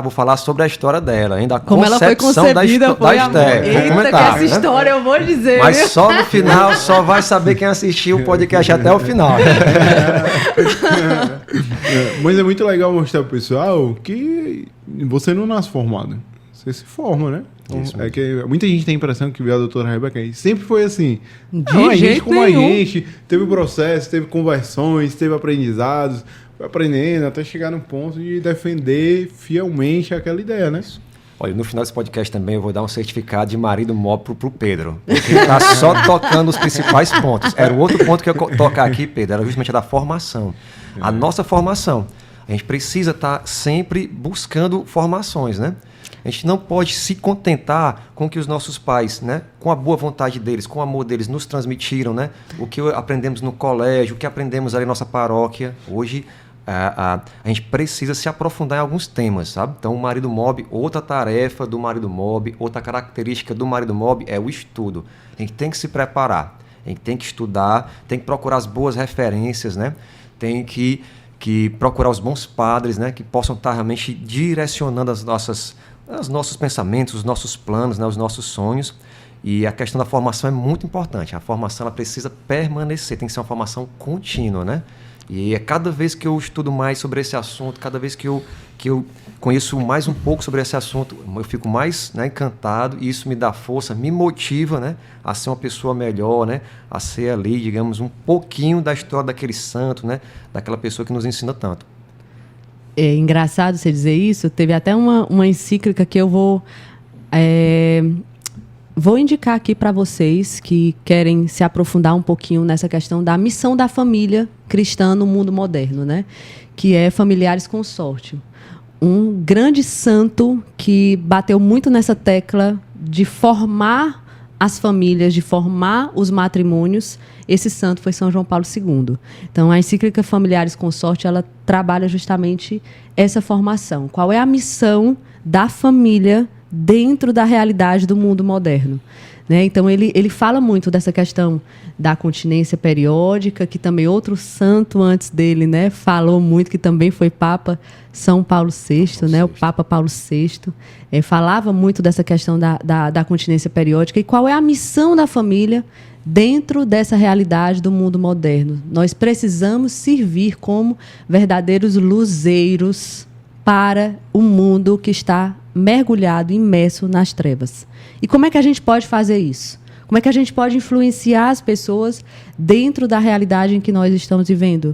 falar sobre a história dela, ainda a como concepção ela foi concebida, da Esther. Eita, que essa história eu vou dizer. Mas só no final, só vai saber quem assistiu o podcast até o final. Mas é muito legal mostrar pro pessoal que você não nasce formado. Você se forma, né? Então, que muita gente tem a impressão que a doutora Rebeca sempre foi assim. De jeito nenhum. A gente teve processo, teve conversões, teve aprendizados, foi aprendendo até chegar no ponto de defender fielmente aquela ideia, né? Olha, no final desse podcast também eu vou dar um certificado de marido mob pro Pedro. Porque ele está só tocando os principais pontos. Era o outro ponto que eu ia tocar aqui, Pedro, era justamente a da formação. A nossa formação. A gente precisa estar sempre buscando formações, né? A gente não pode se contentar com o que os nossos pais, né, com a boa vontade deles, com o amor deles, nos transmitiram, né? O que aprendemos no colégio, o que aprendemos ali na nossa paróquia. Hoje, a gente precisa se aprofundar em alguns temas, sabe? Então, o marido mob, outra tarefa do marido mob, outra característica do marido mob é o estudo. A gente tem que se preparar, a gente tem que estudar, tem que procurar as boas referências, né? Tem que procurar os bons padres, né, que possam estar realmente direcionando os nossos pensamentos, os nossos planos, né, os nossos sonhos. E a questão da formação é muito importante. A formação ela precisa permanecer, tem que ser uma formação contínua, né? E cada vez que eu estudo mais sobre esse assunto, cada vez que eu conheço mais um pouco sobre esse assunto, eu fico mais, né, encantado, e isso me dá força, me motiva, né, a ser uma pessoa melhor, né, a ser ali, digamos, um pouquinho da história daquele santo, né, daquela pessoa que nos ensina tanto. É engraçado você dizer isso. Teve até uma encíclica que eu vou indicar aqui para vocês que querem se aprofundar um pouquinho nessa questão da missão da família cristã no mundo moderno, né? Que é Familiares Consórcio. Um grande santo que bateu muito nessa tecla de formar as famílias, de formar os matrimônios. Esse santo foi São João Paulo II. Então, a encíclica Familiares Consórcio, ela trabalha justamente essa formação. Qual é a missão da família dentro da realidade do mundo moderno? Né? Então, ele fala muito dessa questão da continência periódica, que também outro santo antes dele, né, falou muito, que também foi Papa São Paulo VI, né, o Papa Paulo VI, falava muito dessa questão da continência periódica. E qual é a missão da família dentro dessa realidade do mundo moderno? Nós precisamos servir como verdadeiros luzeiros para o mundo que está mergulhado, imerso nas trevas. E como é que a gente pode fazer isso? Como é que a gente pode influenciar as pessoas dentro da realidade em que nós estamos vivendo?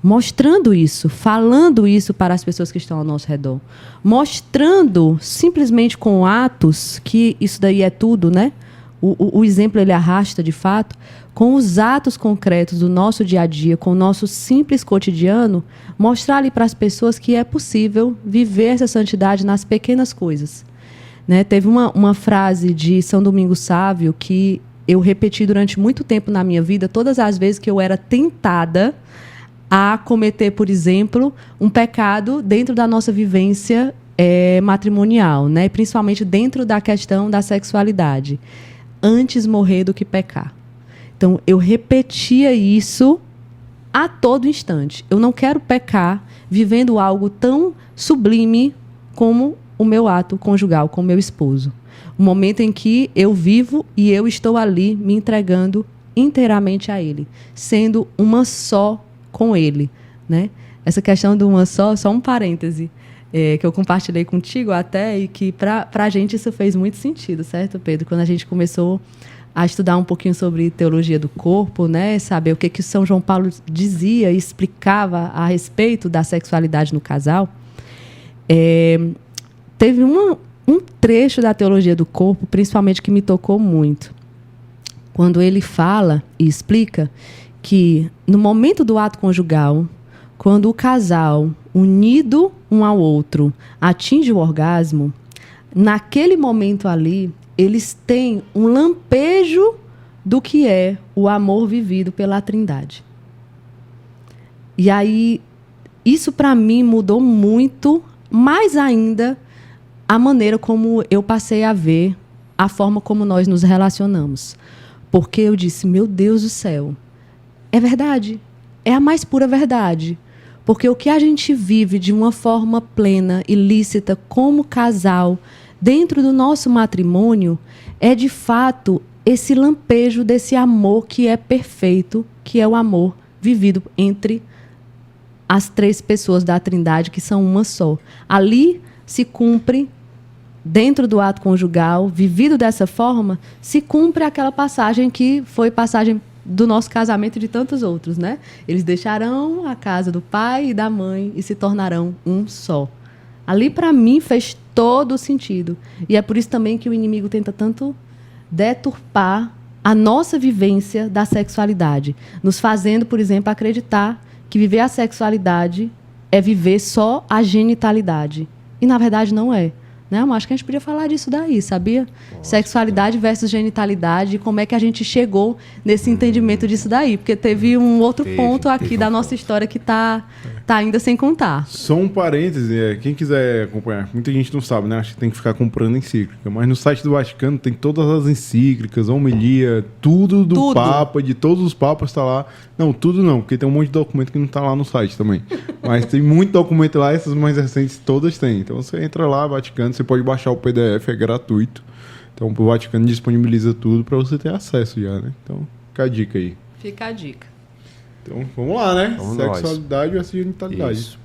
Mostrando isso, falando isso para as pessoas que estão ao nosso redor. Mostrando, simplesmente com atos, que isso daí é tudo, né? O exemplo ele arrasta, de fato, com os atos concretos do nosso dia a dia, com o nosso simples cotidiano, mostrar ali para as pessoas que é possível viver essa santidade nas pequenas coisas. Né? Teve uma frase de São Domingos Sávio que eu repeti durante muito tempo na minha vida, todas as vezes que eu era tentada a cometer, por exemplo, um pecado dentro da nossa vivência matrimonial, né? Principalmente dentro da questão da sexualidade. Antes morrer do que pecar. Então, eu repetia isso a todo instante. Eu não quero pecar vivendo algo tão sublime como o meu ato conjugal com o meu esposo. O momento em que eu vivo e eu estou ali me entregando inteiramente a ele, sendo uma só com ele, né? Essa questão do uma só um parêntese, que eu compartilhei contigo até, e que para a gente isso fez muito sentido, certo, Pedro? Quando a gente começou a estudar um pouquinho sobre teologia do corpo, né? Saber o que São João Paulo dizia e explicava a respeito da sexualidade no casal, teve um trecho da teologia do corpo, principalmente, que me tocou muito. Quando ele fala e explica que no momento do ato conjugal, quando o casal, unido um ao outro, atinge o orgasmo, naquele momento ali, eles têm um lampejo do que é o amor vivido pela Trindade. E aí, isso para mim mudou muito, mais ainda, a maneira como eu passei a ver a forma como nós nos relacionamos. Porque eu disse, meu Deus do céu, é verdade, é a mais pura verdade. Porque o que a gente vive de uma forma plena e lícita como casal, dentro do nosso matrimônio, é de fato esse lampejo desse amor que é perfeito, que é o amor vivido entre as três pessoas da Trindade, que são uma só. Ali se cumpre, dentro do ato conjugal, vivido dessa forma, se cumpre aquela passagem que foi passagem do nosso casamento e de tantos outros, né? Eles deixarão a casa do pai e da mãe e se tornarão um só. Ali, para mim, fez todo o sentido. E é por isso também que o inimigo tenta tanto deturpar a nossa vivência da sexualidade, nos fazendo, por exemplo, acreditar que viver a sexualidade é viver só a genitalidade. E, na verdade, não é. Né? Eu acho que a gente podia falar disso daí, sabia? Nossa, sexualidade versus genitalidade, e como é que a gente chegou nesse entendimento disso daí. Porque teve um outro ponto aqui da nossa história que tá ainda sem contar. Só um parêntese, quem quiser acompanhar, muita gente não sabe, né? Acho que tem que ficar comprando encíclica. Mas no site do Vaticano tem todas as encíclicas, a homilia, tudo do Papa, de todos os papas tá lá. Não, tudo não, porque tem um monte de documento que não tá lá no site também. Mas tem muito documento lá, essas mais recentes todas tem. Então você entra lá, Vaticano, você pode baixar o PDF, é gratuito. Então o Vaticano disponibiliza tudo para você ter acesso já, né? Então fica a dica aí. Fica a dica. Então vamos lá, né? Vamos Sexualidade versus genitalidade. Isso.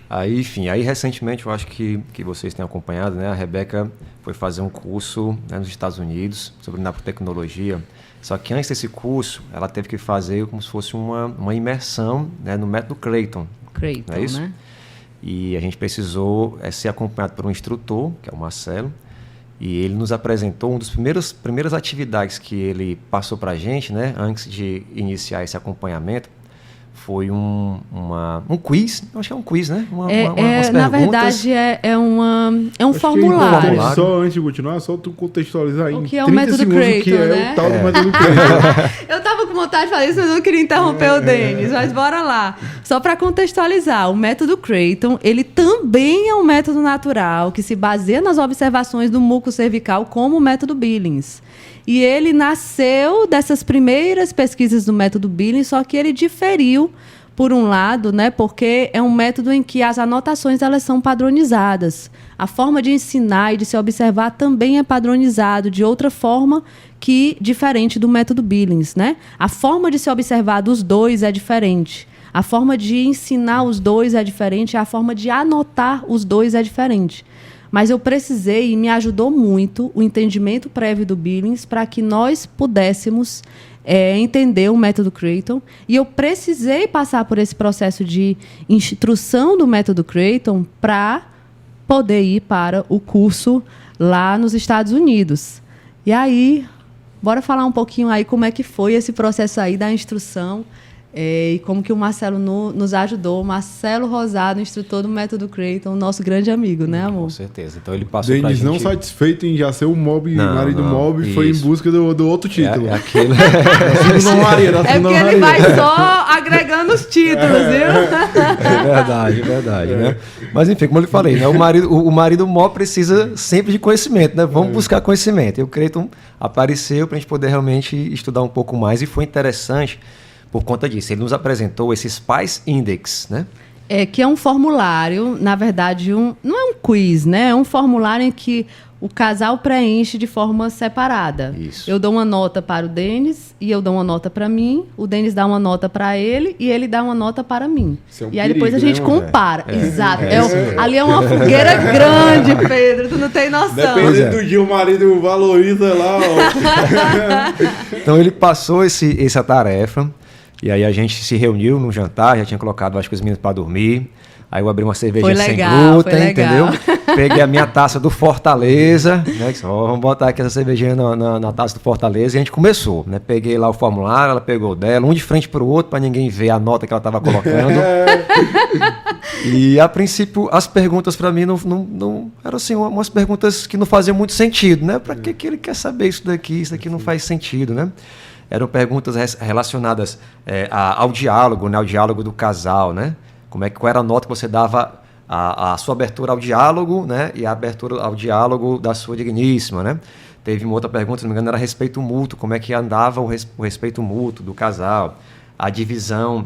Aí, enfim, recentemente eu acho que vocês têm acompanhado, né? A Rebeca foi fazer um curso, né, nos Estados Unidos sobre nanotecnologia. Só que antes desse curso, ela teve que fazer como se fosse uma imersão, né, no método Creighton. Creighton, não é isso? Né? E a gente precisou ser acompanhado por um instrutor, que é o Marcelo, e ele nos apresentou uma das primeiras atividades que ele passou para a gente, né, antes de iniciar esse acompanhamento. Foi um quiz, eu acho que é um quiz, né? Umas na verdade, é um formulário. Só antes de continuar, só tu contextualizar aí. O que é o método Creighton, o que é né? o tal do método Creighton. Eu tava com vontade de falar isso, mas eu não queria interromper o Denis, mas bora lá. Só para contextualizar, o método Creighton, ele também é um método natural que se baseia nas observações do muco cervical, como o método Billings. E ele nasceu dessas primeiras pesquisas do método Billings, só que ele diferiu, por um lado, né, porque é um método em que as anotações elas são padronizadas. A forma de ensinar e de se observar também é padronizado de outra forma que diferente do método Billings, né? A forma de se observar dos dois é diferente. A forma de ensinar os dois é diferente, a forma de anotar os dois é diferente. Mas eu precisei, e me ajudou muito, o entendimento prévio do Billings para que nós pudéssemos entender o método Creighton. E eu precisei passar por esse processo de instrução do método Creighton para poder ir para o curso lá nos Estados Unidos. E aí, bora falar um pouquinho aí como é que foi esse processo aí da instrução E como que o Marcelo nos ajudou, o Marcelo Rosado, instrutor do Método Creighton, nosso grande amigo, né, amor? Com certeza. Então ele passou pra Denis, gente... não satisfeito em já ser o marido não, Mob, foi em isso. busca do outro título. Aquilo... É porque ele vai só agregando os títulos, viu? É verdade, né? Mas enfim, como eu lhe falei, né? O marido Mob precisa sempre de conhecimento, né? Vamos buscar conhecimento. E o Creighton apareceu para a gente poder realmente estudar um pouco mais e foi interessante por conta disso. Ele nos apresentou esse Spice Index, né? Que é um formulário, na verdade, não é um quiz, né? É um formulário em que o casal preenche de forma separada. Isso. Eu dou uma nota para o Denis e eu dou uma nota para mim, o Denis dá uma nota para ele e ele dá uma nota para mim. Isso é um e aí depois a perigo, gente né, compara. Exato. Ali é uma fogueira grande, Pedro, tu não tem noção. Dependendo do dia, o marido valoriza lá. Ó. Então ele passou essa tarefa. E aí a gente se reuniu num jantar, já tinha colocado, acho que os meninos para dormir. Aí eu abri uma cervejinha sem glúten, entendeu? Peguei a minha taça do Fortaleza, né? Disse, vamos botar aqui essa cervejinha na taça do Fortaleza. E a gente começou, né? Peguei lá o formulário, ela pegou o dela, um de frente para o outro, para ninguém ver a nota que ela estava colocando. E a princípio, as perguntas para mim não eram assim, umas perguntas que não faziam muito sentido, né? Para que ele quer saber isso daqui? Isso daqui não faz sentido, né? Eram perguntas relacionadas ao diálogo, né? Ao diálogo do casal, né? Qual era a nota que você dava a sua abertura ao diálogo, né? E a abertura ao diálogo da sua digníssima, né? Teve uma outra pergunta, se não me engano, era respeito mútuo. Como é que andava o respeito mútuo do casal? A divisão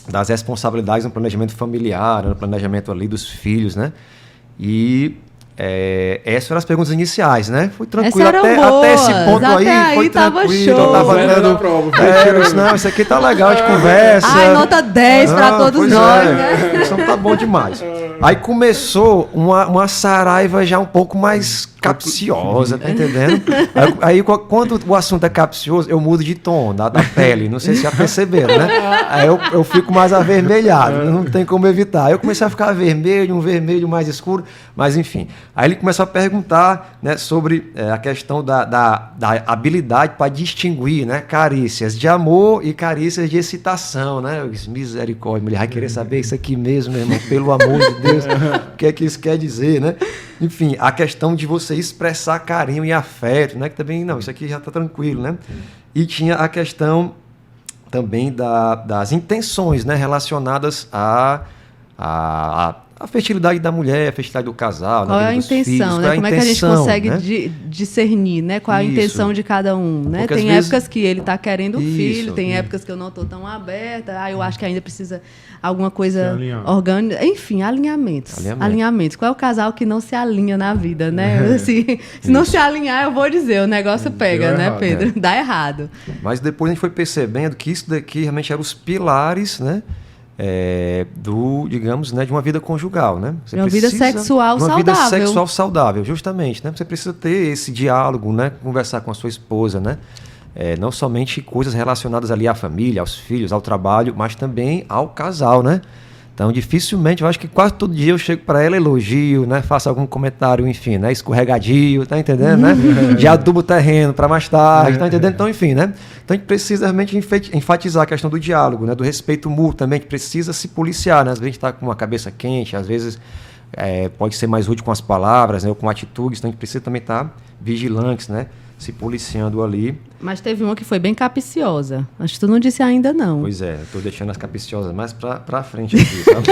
das responsabilidades no planejamento familiar, no planejamento ali dos filhos, né? E essas eram as perguntas iniciais, né? Foi tranquilo até esse ponto aí foi tranquilo. Show. Eu tava dando não, isso aqui tá legal de conversa. Ai, nota 10 para todos nós, né? Isso tá bom demais. Aí começou uma saraiva já um pouco mais capciosa, tá entendendo? Aí quando o assunto é capcioso, eu mudo de tom da pele, não sei se já perceberam, né? Aí eu fico mais avermelhado, não tem como evitar. Aí eu comecei a ficar vermelho, um vermelho mais escuro, mas enfim. Aí ele começou a perguntar, né, sobre a questão da habilidade para distinguir, né, carícias de amor e carícias de excitação, né? Eu disse, misericórdia, mulher, vai querer saber isso aqui mesmo, meu irmão, pelo amor de Deus, o que é que isso quer dizer, né? Enfim, a questão de você expressar carinho e afeto, né? Que também, não, isso aqui já está tranquilo, né? E tinha a questão também das intenções, né? Relacionadas à fertilidade da mulher, a fertilidade do casal, qual é a intenção, né? Como é que a gente consegue discernir, né? Qual é a intenção de cada um, né? Porque tem épocas que ele está querendo filho, tem épocas que eu não estou tão aberta, eu acho que ainda precisa alguma coisa orgânica, enfim, alinhamentos. Qual é o casal que não se alinha na vida, né? Se não se alinhar, eu vou dizer, o negócio pega, né, errado, Pedro? Dá errado. Mas depois a gente foi percebendo que isso daqui realmente eram os pilares, né? Digamos, né, de uma vida conjugal, né? Uma vida sexual saudável. Uma vida sexual saudável, justamente, né? Você precisa ter esse diálogo, né? Conversar com a sua esposa, né? Não somente coisas relacionadas ali à família, aos filhos, ao trabalho, mas também ao casal, né? Então, dificilmente, eu acho que quase todo dia eu chego para ela, elogio, né? Faço algum comentário, enfim, né? Escorregadio, tá entendendo, né? Já adubo o terreno para mais tarde, tá entendendo? Então, enfim, né? Então, a gente precisa realmente enfatizar a questão do diálogo, né? Do respeito mútuo também, a gente precisa se policiar, né? Às vezes a gente está com uma cabeça quente, às vezes pode ser mais útil com as palavras, né? Ou com atitudes, então a gente precisa também estar vigilantes, né? Se policiando ali. Mas teve uma que foi bem capciosa. Acho que tu não disse ainda, não. Pois é, eu tô deixando as capciosas mais pra frente aqui, sabe?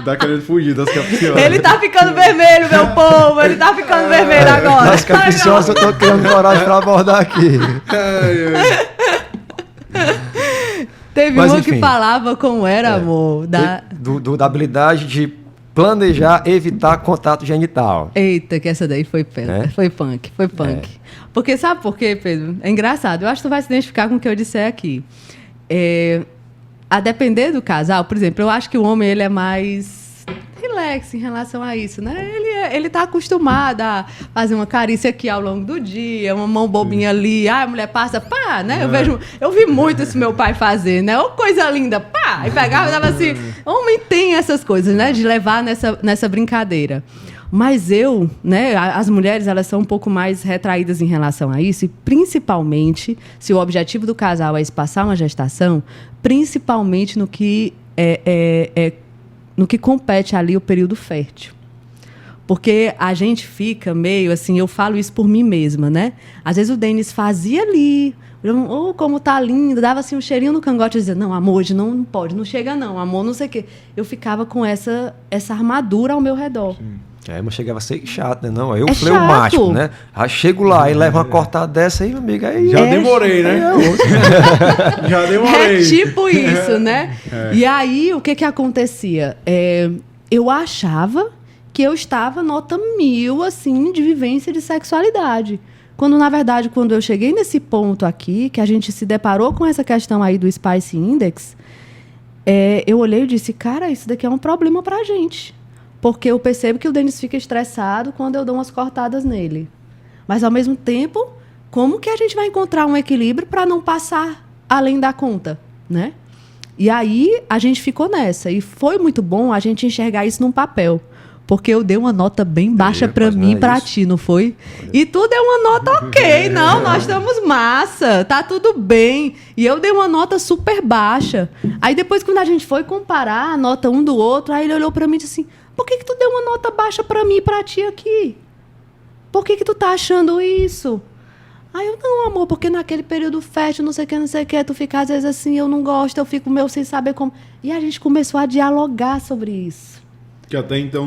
Tá querendo fugir das capciosas. Ele tá ficando vermelho, meu povo. Ele tá ficando vermelho agora. As capciosas eu tô criando coragem pra abordar aqui. Teve uma que falava como era, amor. Da habilidade de planejar, evitar contato genital. Eita, que essa daí foi punk. Porque sabe por quê, Pedro? É engraçado. Eu acho que tu vai se identificar com o que eu disser aqui. A depender do casal, por exemplo, eu acho que o homem ele é mais relax em relação a isso, né? Ele tá acostumado a fazer uma carícia aqui ao longo do dia, uma mão bobinha ali, a mulher passa, pá, né? Eu vi muito isso meu pai fazer, né? Ô, coisa linda, pá! E pegava e dava assim, homem tem essas coisas, né? De levar nessa brincadeira. Mas eu, né, as mulheres, elas são um pouco mais retraídas em relação a isso, e principalmente, se o objetivo do casal é espaçar uma gestação, principalmente no que no que compete ali o período fértil. Porque a gente fica meio assim, eu falo isso por mim mesma, né? Às vezes o Denis fazia ali, como tá lindo, dava assim um cheirinho no cangote e dizia, não, amor, hoje não pode, não chega não, amor, não sei o quê. Eu ficava com essa armadura ao meu redor. Sim. Mas chegava a ser chato, né? Não, eu fleumático, né? Aí chego lá e levo uma cortada dessa aí, meu amigo. Aí já demorei, né? Já demorei. É tipo isso, né? E aí, o que acontecia? Eu achava que eu estava nota 1000, assim, de vivência de sexualidade. Quando, na verdade, quando eu cheguei nesse ponto aqui, que a gente se deparou com essa questão aí do Spice Index, eu olhei e disse, cara, isso daqui é um problema pra gente. Porque eu percebo que o Denis fica estressado quando eu dou umas cortadas nele. Mas, ao mesmo tempo, como que a gente vai encontrar um equilíbrio para não passar além da conta, né? E aí, a gente ficou nessa. E foi muito bom a gente enxergar isso num papel. Porque eu dei uma nota bem baixa para mim e para ti, não foi? E tu deu uma nota ok. Não, nós estamos massa. Tá tudo bem. E eu dei uma nota super baixa. Aí, depois, quando a gente foi comparar a nota um do outro, aí ele olhou para mim e disse assim, por que tu deu uma nota baixa pra mim e pra ti aqui? Por que tu tá achando isso? Aí eu, não, amor, porque naquele período fértil, não sei o que, tu fica às vezes assim, eu não gosto, eu fico meio sem saber como. E a gente começou a dialogar sobre isso. Que até então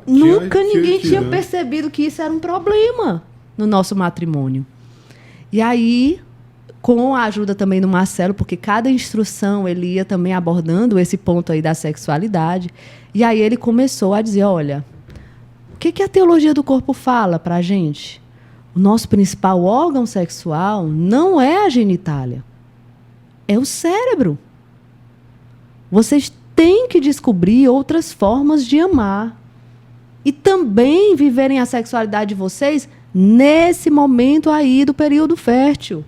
nunca ninguém tinha percebido que isso era um problema no nosso matrimônio. E aí, com a ajuda também do Marcelo, porque cada instrução ele ia também abordando esse ponto aí da sexualidade. E aí ele começou a dizer, olha, o que a teologia do corpo fala para a gente? O nosso principal órgão sexual não é a genitália, é o cérebro. Vocês têm que descobrir outras formas de amar. E também viverem a sexualidade de vocês nesse momento aí do período fértil.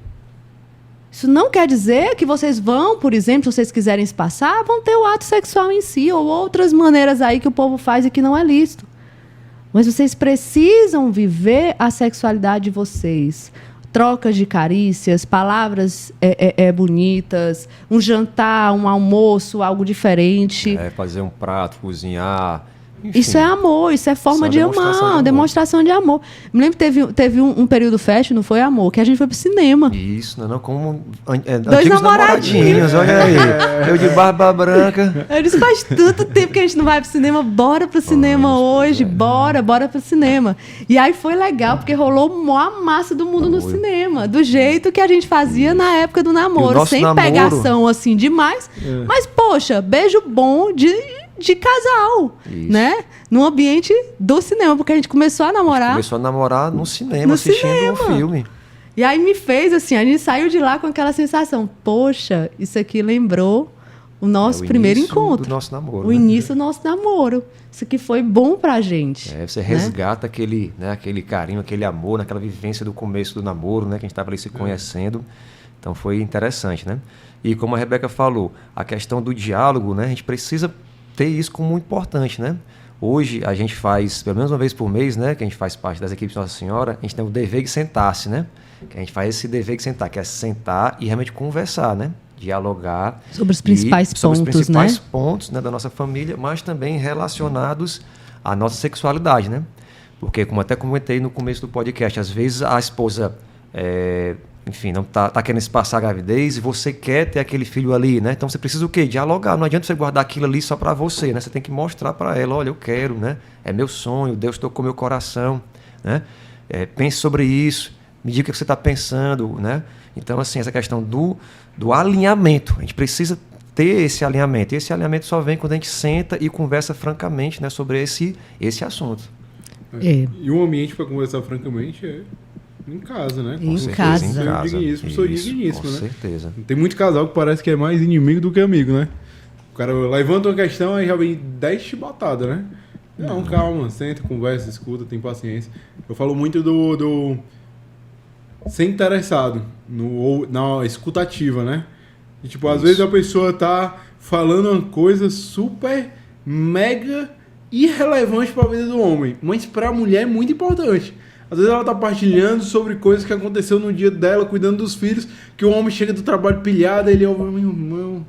Isso não quer dizer que vocês vão, por exemplo, se vocês quiserem se passar, vão ter o ato sexual em si, ou outras maneiras aí que o povo faz e que não é lícito. Mas vocês precisam viver a sexualidade de vocês. Trocas de carícias, palavras bonitas, um jantar, um almoço, algo diferente. Fazer um prato, cozinhar. Enfim, isso é amor, isso é forma de amar, demonstração de amor. Me lembro que teve um período fértil, não foi amor, que a gente foi pro cinema. Isso, não como dois namoradinhos, olha aí. Eu de barba branca. Eu disse, faz tanto tempo que a gente não vai pro cinema, bora pro cinema hoje, bora pro cinema. E aí foi legal, porque rolou a massa do mundo no cinema, do jeito que a gente fazia na época do namoro, sem pegação assim demais, mas poxa, beijo bom de casal, né? No ambiente do cinema, porque a gente começou a namorar. No cinema, assistindo um filme. E aí me fez assim, a gente saiu de lá com aquela sensação, poxa, isso aqui lembrou o nosso primeiro encontro. Do nosso namoro, o início do nosso namoro. Isso aqui foi bom pra gente. Você resgata aquele carinho, aquele amor, aquela vivência do começo do namoro, né? Que a gente estava ali se conhecendo. Então foi interessante, né? E como a Rebeca falou, a questão do diálogo, né? A gente precisa ter isso como muito importante, né? Hoje a gente faz, pelo menos uma vez por mês, né? Que a gente faz parte das equipes Nossa Senhora, a gente tem o dever de sentar-se, né? Que a gente faz esse dever de sentar, que é sentar e realmente conversar, né? Dialogar sobre os principais pontos, né, da nossa família, mas também relacionados à nossa sexualidade, né? Porque, como até comentei no começo do podcast, às vezes a esposa enfim, não tá querendo espaçar a gravidez e você quer ter aquele filho ali, né? Então você precisa o quê? Dialogar. Não adianta você guardar aquilo ali só para você, né? Você tem que mostrar para ela, olha, eu quero, né? É meu sonho, Deus tocou meu coração, né? Pense sobre isso, me diga o que você está pensando, né? Então, assim, essa questão do alinhamento, a gente precisa ter esse alinhamento. E esse alinhamento só vem quando a gente senta e conversa francamente, né, sobre esse assunto. E um ambiente para conversar francamente é em casa, né? Em casa. Sou digníssimo, né? Com certeza. Tem muito casal que parece que é mais inimigo do que amigo, né? O cara levanta uma questão e já vem 10 chibatadas, né? Não, calma, senta, conversa, escuta, tem paciência. Eu falo muito do ser interessado, na escutativa, né? E, tipo, às vezes a pessoa tá falando uma coisa super, mega irrelevante para a vida do homem, mas para a mulher é muito importante. Às vezes ela tá partilhando sobre coisas que aconteceu no dia dela, cuidando dos filhos, que o homem chega do trabalho pilhado, ele ouve, meu irmão,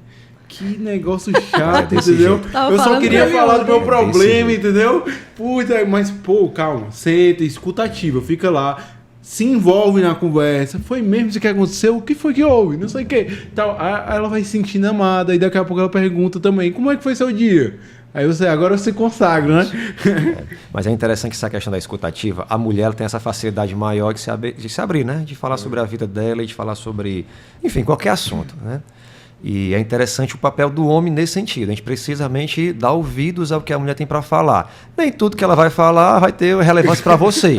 que negócio chato, entendeu? Eu só queria falar do meu problema, entendeu? Puta, mas, pô, calma, senta, escutativa, fica lá, se envolve na conversa. Foi mesmo isso que aconteceu? O que foi que houve? Não sei o que. Então, aí ela vai se sentindo amada, e daqui a pouco ela pergunta também, como é que foi seu dia? Aí agora você consagra, né? Mas é interessante essa questão da escutativa. A mulher ela tem essa facilidade maior de se abrir, né? De falar sobre a vida dela e de falar sobre, enfim, qualquer assunto, né? E é interessante o papel do homem nesse sentido. A gente precisa realmente dar ouvidos ao que a mulher tem para falar. Nem tudo que ela vai falar vai ter relevância para você.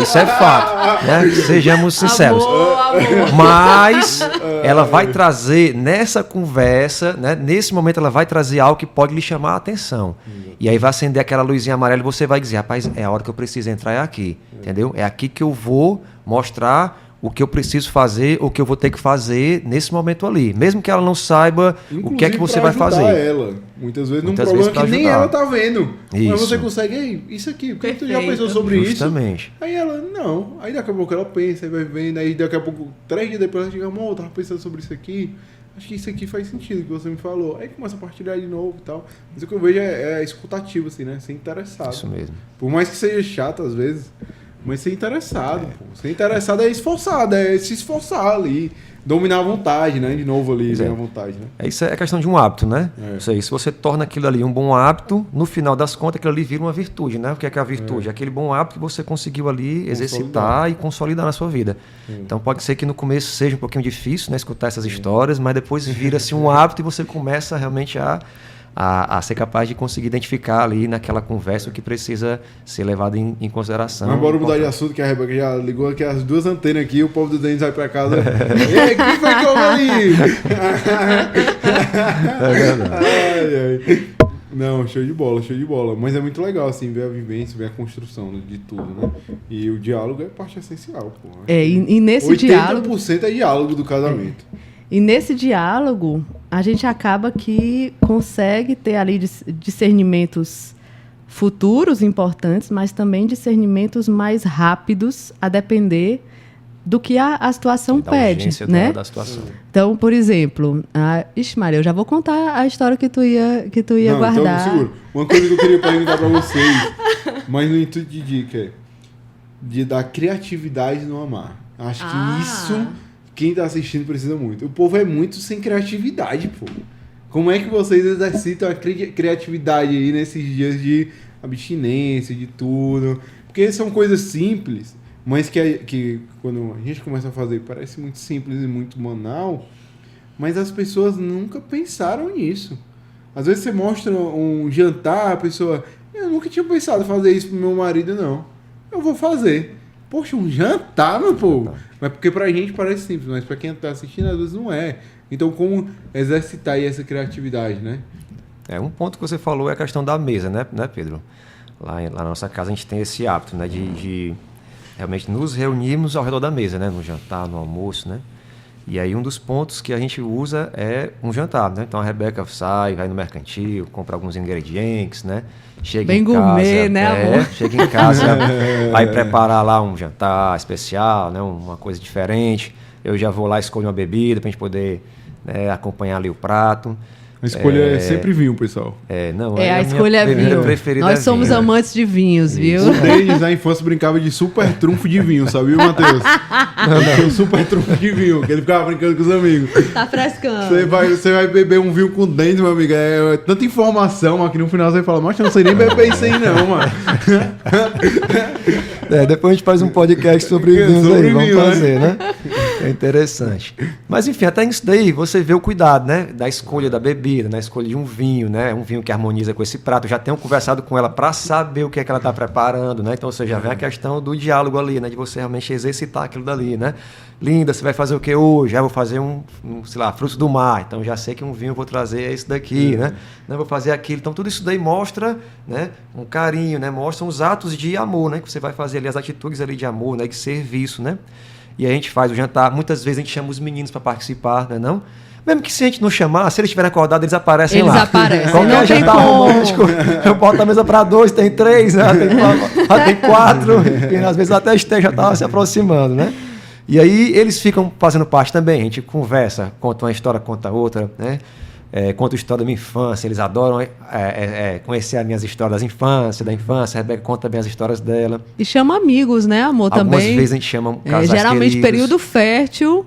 Isso é fato, né? Sejamos sinceros. Amor. Mas ela vai trazer nessa conversa, né? Nesse momento ela vai trazer algo que pode lhe chamar a atenção. E aí vai acender aquela luzinha amarela e você vai dizer, rapaz, é a hora que eu preciso entrar, é aqui. Entendeu? É aqui que eu vou mostrar o que eu preciso fazer, o que eu vou ter que fazer nesse momento ali. Mesmo que ela não saiba o que é que você vai fazer. Ela. Muitas vezes num problema que nem ela tá vendo. Isso. Mas você consegue, ei, isso aqui, porque tu já pensou sobre Justamente. isso? Aí ela, não. Aí daqui a pouco ela pensa, aí vai vendo, aí daqui a pouco, 3 dias depois ela chega, amor, eu tava pensando sobre isso aqui, acho que isso aqui faz sentido, que você me falou. Aí começa a partilhar de novo e tal. Mas o que eu vejo é escutativo, assim, né? Ser interessado. Isso mesmo. Por mais que seja chato às vezes, mas ser interessado, pô. Ser interessado é esforçado, é se esforçar ali. Dominar a vontade, né? De novo ali, a vontade, né? Isso é questão de um hábito, né? Ou seja, se você torna aquilo ali um bom hábito, no final das contas, aquilo ali vira uma virtude, né? O que é a virtude? Aquele bom hábito que você conseguiu ali exercitar e consolidar na sua vida. Então pode ser que no começo seja um pouquinho difícil, né? Escutar essas histórias, mas depois vira-se um hábito e você começa realmente a ser capaz de conseguir identificar ali naquela conversa o que precisa ser levado em consideração. Mas bora mudar de assunto, que a Rebeca já ligou aqui as 2 antenas aqui, o povo do Denis vai pra casa. Ei, que foi que houve ali? Não, show de bola, show de bola. Mas é muito legal, assim, ver a vivência, ver a construção de tudo, né? E o diálogo é parte essencial, pô. E nesse 80% diálogo... 80% é diálogo do casamento. E nesse diálogo, a gente acaba que consegue ter ali discernimentos futuros importantes, mas também discernimentos mais rápidos, a depender do que a situação pede, né? Da situação. Então, por exemplo, Maria, eu já vou contar a história que tu ia Não, guardar. Então, segura. Uma coisa que eu queria perguntar para vocês, mas no intuito de dica, de dar criatividade no amar. Acho que isso... Quem tá assistindo precisa muito. O povo é muito sem criatividade, pô. Como é que vocês exercitam a criatividade aí nesses dias de abstinência, de tudo? Porque são coisas simples, mas que quando a gente começa a fazer parece muito simples e muito banal, mas as pessoas nunca pensaram nisso. Às vezes você mostra um jantar, a pessoa... Eu nunca tinha pensado em fazer isso pro meu marido, não. Eu vou fazer. Poxa, um jantar, meu povo. Mas porque pra gente parece simples, mas pra quem tá assistindo, às vezes não é. Então, como exercitar aí essa criatividade, né? Um ponto que você falou é a questão da mesa, né Pedro? Lá na nossa casa a gente tem esse hábito, né? De realmente nos reunirmos ao redor da mesa, né? No jantar, no almoço, né? E aí um dos pontos que a gente usa é um jantar, né? Então a Rebeca vai no mercantil, compra alguns ingredientes, né? Chega bem em gourmet, casa, né, amor? Chega em casa, vai preparar lá um jantar especial, né? Uma coisa diferente. Eu já vou lá escolher uma bebida pra gente poder, né, acompanhar ali o prato. A escolha é sempre vinho, pessoal. A escolha é vinho. Nós somos vinho, amantes de vinhos, viu? O Denis, na infância, brincava de super trunfo de vinho, sabia, Matheus? Não. Super trunfo de vinho, que ele ficava brincando com os amigos. Tá frescando. Você vai beber um vinho com o Denis, meu amigo. É tanta informação, mas que no final você fala, mas eu não sei nem beber isso aí, não, mano. Depois a gente faz um podcast sobre vinhos aí, vamos fazer, né? É interessante. Mas enfim, até isso daí você vê o cuidado, né? Da escolha da bebida, na escolha de um vinho, né? Um vinho que harmoniza com esse prato. Já tenho conversado com ela para saber o que é que ela está preparando, né? Então você já vê a questão do diálogo ali, né? De você realmente exercitar aquilo dali, né? Linda, você vai fazer o que hoje? Vou fazer sei lá, frutos do mar. Então já sei que um vinho eu vou trazer é esse daqui, né? Não vou fazer aquilo. Então tudo isso daí mostra, né? Um carinho, né? Mostra os atos de amor, né? Que você vai fazer ali, as atitudes ali de amor, né? De serviço, né? E a gente faz o jantar. Muitas vezes a gente chama os meninos para participar, né? Não? Mesmo que se a gente não chamar, se eles estiverem acordados, eles aparecem Eles lá. aparecem, Qualquer não tem jantar como. romântico, eu boto a mesa para 2, tem 3, né? Tem 4, e às vezes até a Esther já está se aproximando, né? E aí eles ficam fazendo parte também, a gente conversa, conta uma história, conta outra, né? Conto a história da minha infância, eles adoram conhecer as minhas histórias da infância, a Rebeca conta bem as histórias dela. E chama amigos, né, amor, Algumas também. vezes a gente chama casais geralmente, queridos. período fértil,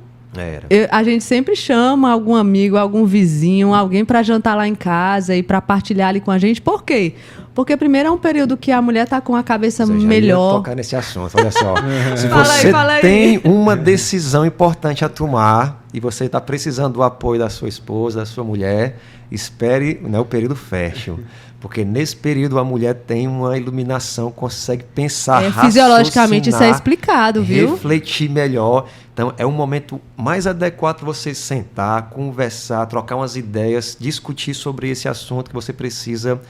a gente sempre chama algum amigo, algum vizinho, alguém para jantar lá em casa e para partilhar ali com a gente. Por quê? Porque primeiro é um período que a mulher tá com a cabeça melhor. Eu tocar nesse assunto, olha só. Se Fala você aí. tem uma decisão importante a tomar e você está precisando do apoio da sua esposa, da sua mulher, espere, né, o período fértil. Porque nesse período a mulher tem uma iluminação, consegue pensar, fisiologicamente isso é explicado, viu? Refletir melhor. Então é um momento mais adequado para você sentar, conversar, trocar umas ideias, discutir sobre esse assunto que você precisa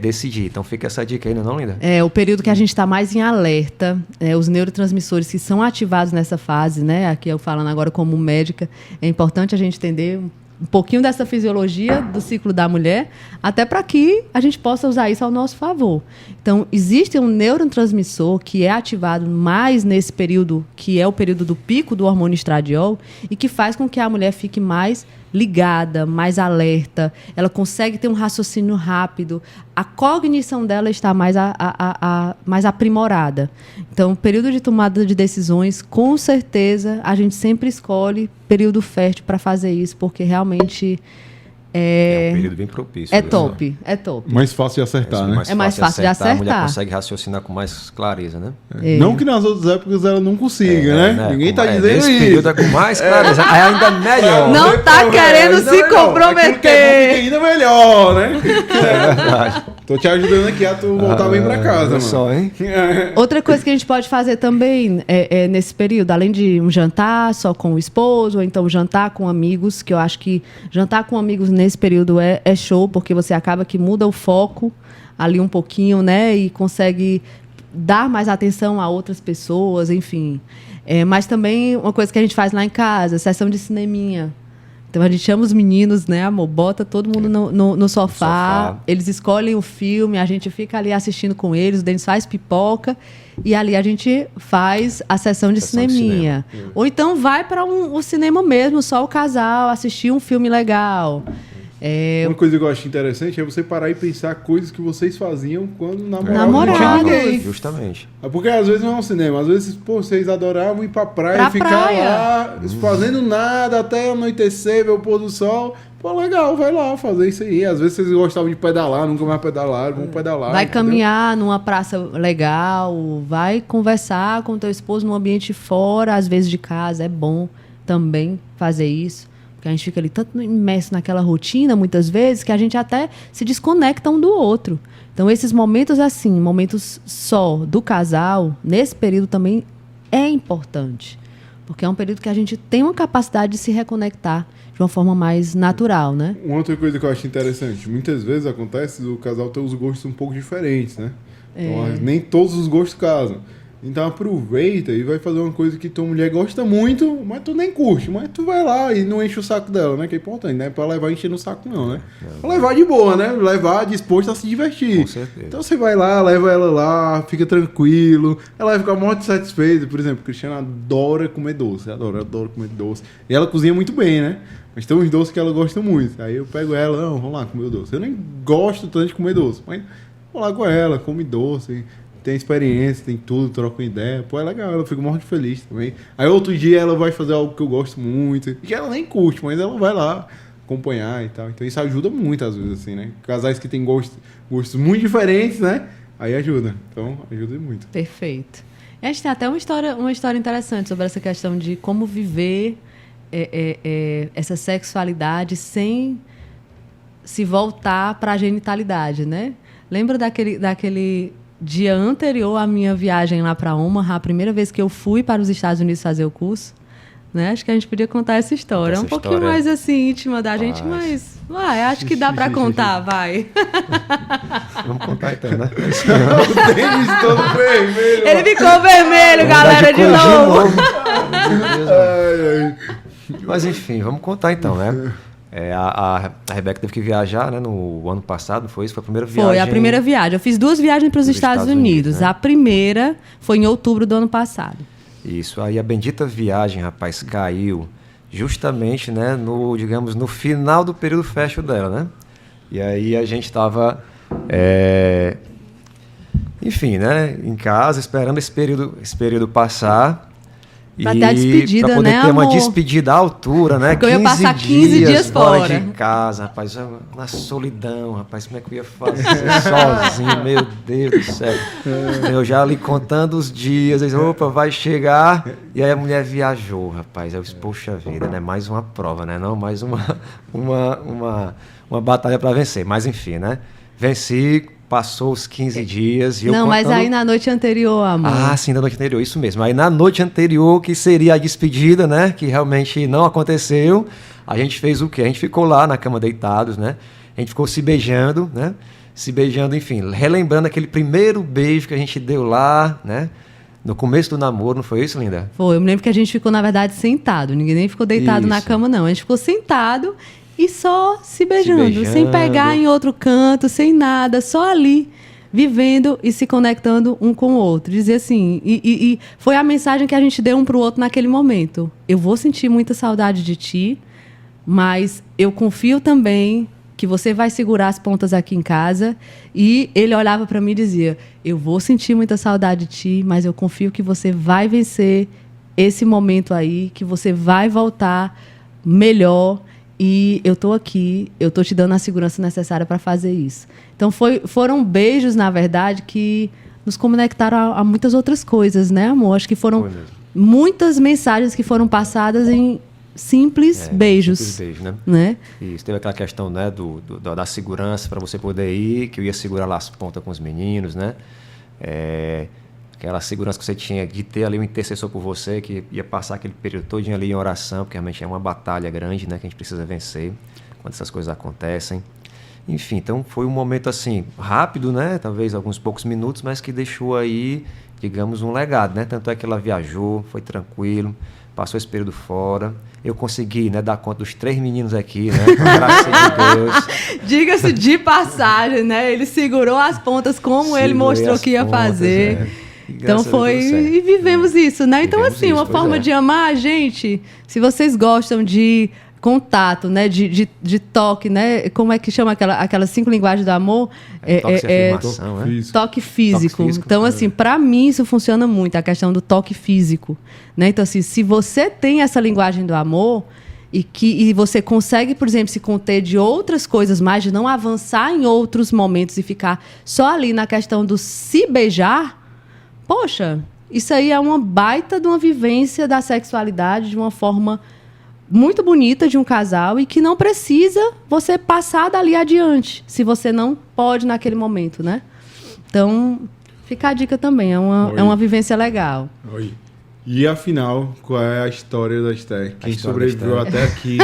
decidir. Então fica essa dica aí, não, Linda? É o período que a gente está mais em alerta. Os neurotransmissores que são ativados nessa fase, né? Aqui eu falando agora como médica, é importante a gente entender um pouquinho dessa fisiologia do ciclo da mulher, até para que a gente possa usar isso ao nosso favor. Então, existe um neurotransmissor que é ativado mais nesse período, que é o período do pico do hormônio estradiol, e que faz com que a mulher fique mais ligada, mais alerta, ela consegue ter um raciocínio rápido, a cognição dela está mais aprimorada. Então, o período de tomada de decisões, com certeza, a gente sempre escolhe período fértil para fazer isso, porque realmente é um período bem propício. É top. Mais fácil de acertar, né? É mais fácil de acertar. A mulher consegue raciocinar com mais clareza, né? Não que nas outras épocas ela não consiga, né? Ninguém tá dizendo nesse isso. período é com mais clareza. É ainda melhor. Não tá querendo se comprometer. Ainda melhor, né? É verdade. Tô te ajudando aqui a tu voltar bem pra casa, mano. Só, hein? Outra coisa que a gente pode fazer também nesse período, além de um jantar só com o esposo, ou então jantar com amigos, que eu acho que jantar com amigos nesse período é show, porque você acaba que muda o foco ali um pouquinho, né? E consegue dar mais atenção a outras pessoas, enfim. Mas também uma coisa que a gente faz lá em casa, sessão de cineminha. Então a gente chama os meninos, né, amor? Bota todo mundo no sofá, eles escolhem o filme, a gente fica ali assistindo com eles, o Denis faz pipoca e ali a gente faz a sessão de cineminha. Ou então vai para o cinema mesmo, só o casal, assistir um filme legal. Uma coisa que eu acho interessante é você parar e pensar coisas que vocês faziam quando namoravam. Não tinha ninguém. Justamente. Porque às vezes não é um cinema, às vezes vocês adoravam ir pra praia, ficar lá fazendo nada até anoitecer, ver o pôr do sol. Pô, legal, vai lá fazer isso aí. Às vezes vocês gostavam de pedalar, nunca mais pedalaram, vão pedalar. Vai caminhar numa praça legal, vai conversar com o teu esposo num ambiente fora, às vezes de casa, é bom também fazer isso. Porque a gente fica ali tanto imerso naquela rotina, muitas vezes, que a gente até se desconecta um do outro. Então, esses momentos assim, momentos só do casal, nesse período também é importante. Porque é um período que a gente tem uma capacidade de se reconectar de uma forma mais natural, né? Uma outra coisa que eu acho interessante, muitas vezes acontece o casal ter os gostos um pouco diferentes, né? Então, nem todos os gostos casam. Então aproveita e vai fazer uma coisa que tua mulher gosta muito, mas tu nem curte, mas tu vai lá e não enche o saco dela, né? Que é importante, né? Pra levar enchendo o saco não, né? Pra levar de boa, né? Levar disposto a se divertir. Com certeza. Então você vai lá, leva ela lá, fica tranquilo, ela vai ficar muito satisfeita. Por exemplo, a Cristiana adora comer doce, adora comer doce. E ela cozinha muito bem, né? Mas tem uns doces que ela gosta muito. Aí eu pego ela, não, vamos lá comer o doce. Eu nem gosto tanto de comer doce, mas vou lá com ela, come doce. Tem experiência, tem tudo, troca uma ideia. Pô, é legal, ela fica muito feliz também. Aí outro dia ela vai fazer algo que eu gosto muito, que ela nem curte, mas ela vai lá acompanhar e tal. Então isso ajuda muito às vezes, assim, né? Casais que têm gostos muito diferentes, né? Aí ajuda. Então, ajuda muito. Perfeito. E a gente tem até uma história interessante sobre essa questão de como viver essa sexualidade sem se voltar para a genitalidade, né? Lembra daquele dia anterior à minha viagem lá para Omaha, a primeira vez que eu fui para os Estados Unidos fazer o curso, né? Acho que a gente podia contar essa história. Um pouquinho mais assim, íntima da gente, mas acho que dá para contar, vai. Vamos contar então, né? O Denis todo vermelho. Ele ficou vermelho, galera, de novo. Mas enfim, vamos contar então, né? A Rebeca teve que viajar, né, no ano passado, foi isso? Foi a primeira viagem? Foi a primeira viagem. Eu fiz 2 viagens para os Estados Unidos. Né? A primeira foi em outubro do ano passado. Isso, aí a bendita viagem, rapaz, caiu justamente, né, digamos, no final do período fértil dela, né? E aí a gente estava, enfim, né, em casa, esperando esse período passar. Pra ter a despedida, pra poder né, ter uma amor? despedida à altura, né? Porque eu ia passar 15 dias fora de casa, rapaz, na solidão, rapaz, como é que eu ia fazer sozinho, meu Deus do céu. Eu já ali contando os dias, eu disse, opa, vai chegar, e aí a mulher viajou, rapaz, eu disse, poxa vida, né? Mais uma prova, né? Não, mais uma batalha para vencer, mas enfim, né? Venci. Passou os 15 dias e eu Não, contando... mas aí na noite anterior, amor. Ah, sim, na noite anterior, isso mesmo. Aí na noite anterior, que seria a despedida, né? Que realmente não aconteceu. A gente fez o quê? A gente ficou lá na cama deitados, né? A gente ficou se beijando, né? Se beijando, enfim, relembrando aquele primeiro beijo que a gente deu lá, né? No começo do namoro, não foi isso, linda? Foi, eu me lembro que a gente ficou, na verdade, sentado. Ninguém nem ficou deitado na cama, não. A gente ficou sentado e só se beijando, sem pegar em outro canto, sem nada, só ali, vivendo e se conectando um com o outro. Dizer assim, e foi a mensagem que a gente deu um pro outro naquele momento. Eu vou sentir muita saudade de ti, mas eu confio também que você vai segurar as pontas aqui em casa. E ele olhava para mim e dizia, eu vou sentir muita saudade de ti, mas eu confio que você vai vencer esse momento aí, que você vai voltar melhor. E eu tô aqui, eu tô te dando a segurança necessária para fazer isso. Então foram beijos, na verdade, que nos conectaram a muitas outras coisas, né, amor? Acho que foram muitas mensagens que foram passadas em simples beijos. Simples beijo, né? Isso, teve aquela questão, né, da segurança para você poder ir, que eu ia segurar lá as pontas com os meninos, né? Aquela segurança que você tinha de ter ali um intercessor por você, que ia passar aquele período todo ali em oração, porque realmente é uma batalha grande, né, que a gente precisa vencer quando essas coisas acontecem. Enfim, então foi um momento assim, rápido, né, talvez alguns poucos minutos, mas que deixou aí, digamos, um legado, né? Tanto é que ela viajou, foi tranquilo, passou esse período fora. Eu consegui, né, dar conta dos 3 meninos aqui, né? Graças a Deus. Diga-se de passagem, né? Ele segurou as pontas como ele mostrou que ia fazer. Né? Então foi, e vivemos isso, né? Então, assim, uma forma de amar, gente, se vocês gostam de contato, né? De toque, né? Como é que chama aquelas 5 linguagens do amor? Toque físico. Então, assim, para mim isso funciona muito, a questão do toque físico, né? Então, assim, se você tem essa linguagem do amor e você consegue, por exemplo, se conter de outras coisas mais, de não avançar em outros momentos e ficar só ali na questão do se beijar, poxa, isso aí é uma baita de uma vivência da sexualidade de uma forma muito bonita de um casal e que não precisa você passar dali adiante, se você não pode naquele momento, né? Então, fica a dica também, é uma vivência legal. Oi. E afinal, qual é a história da Esther? Quem sobreviveu até aqui?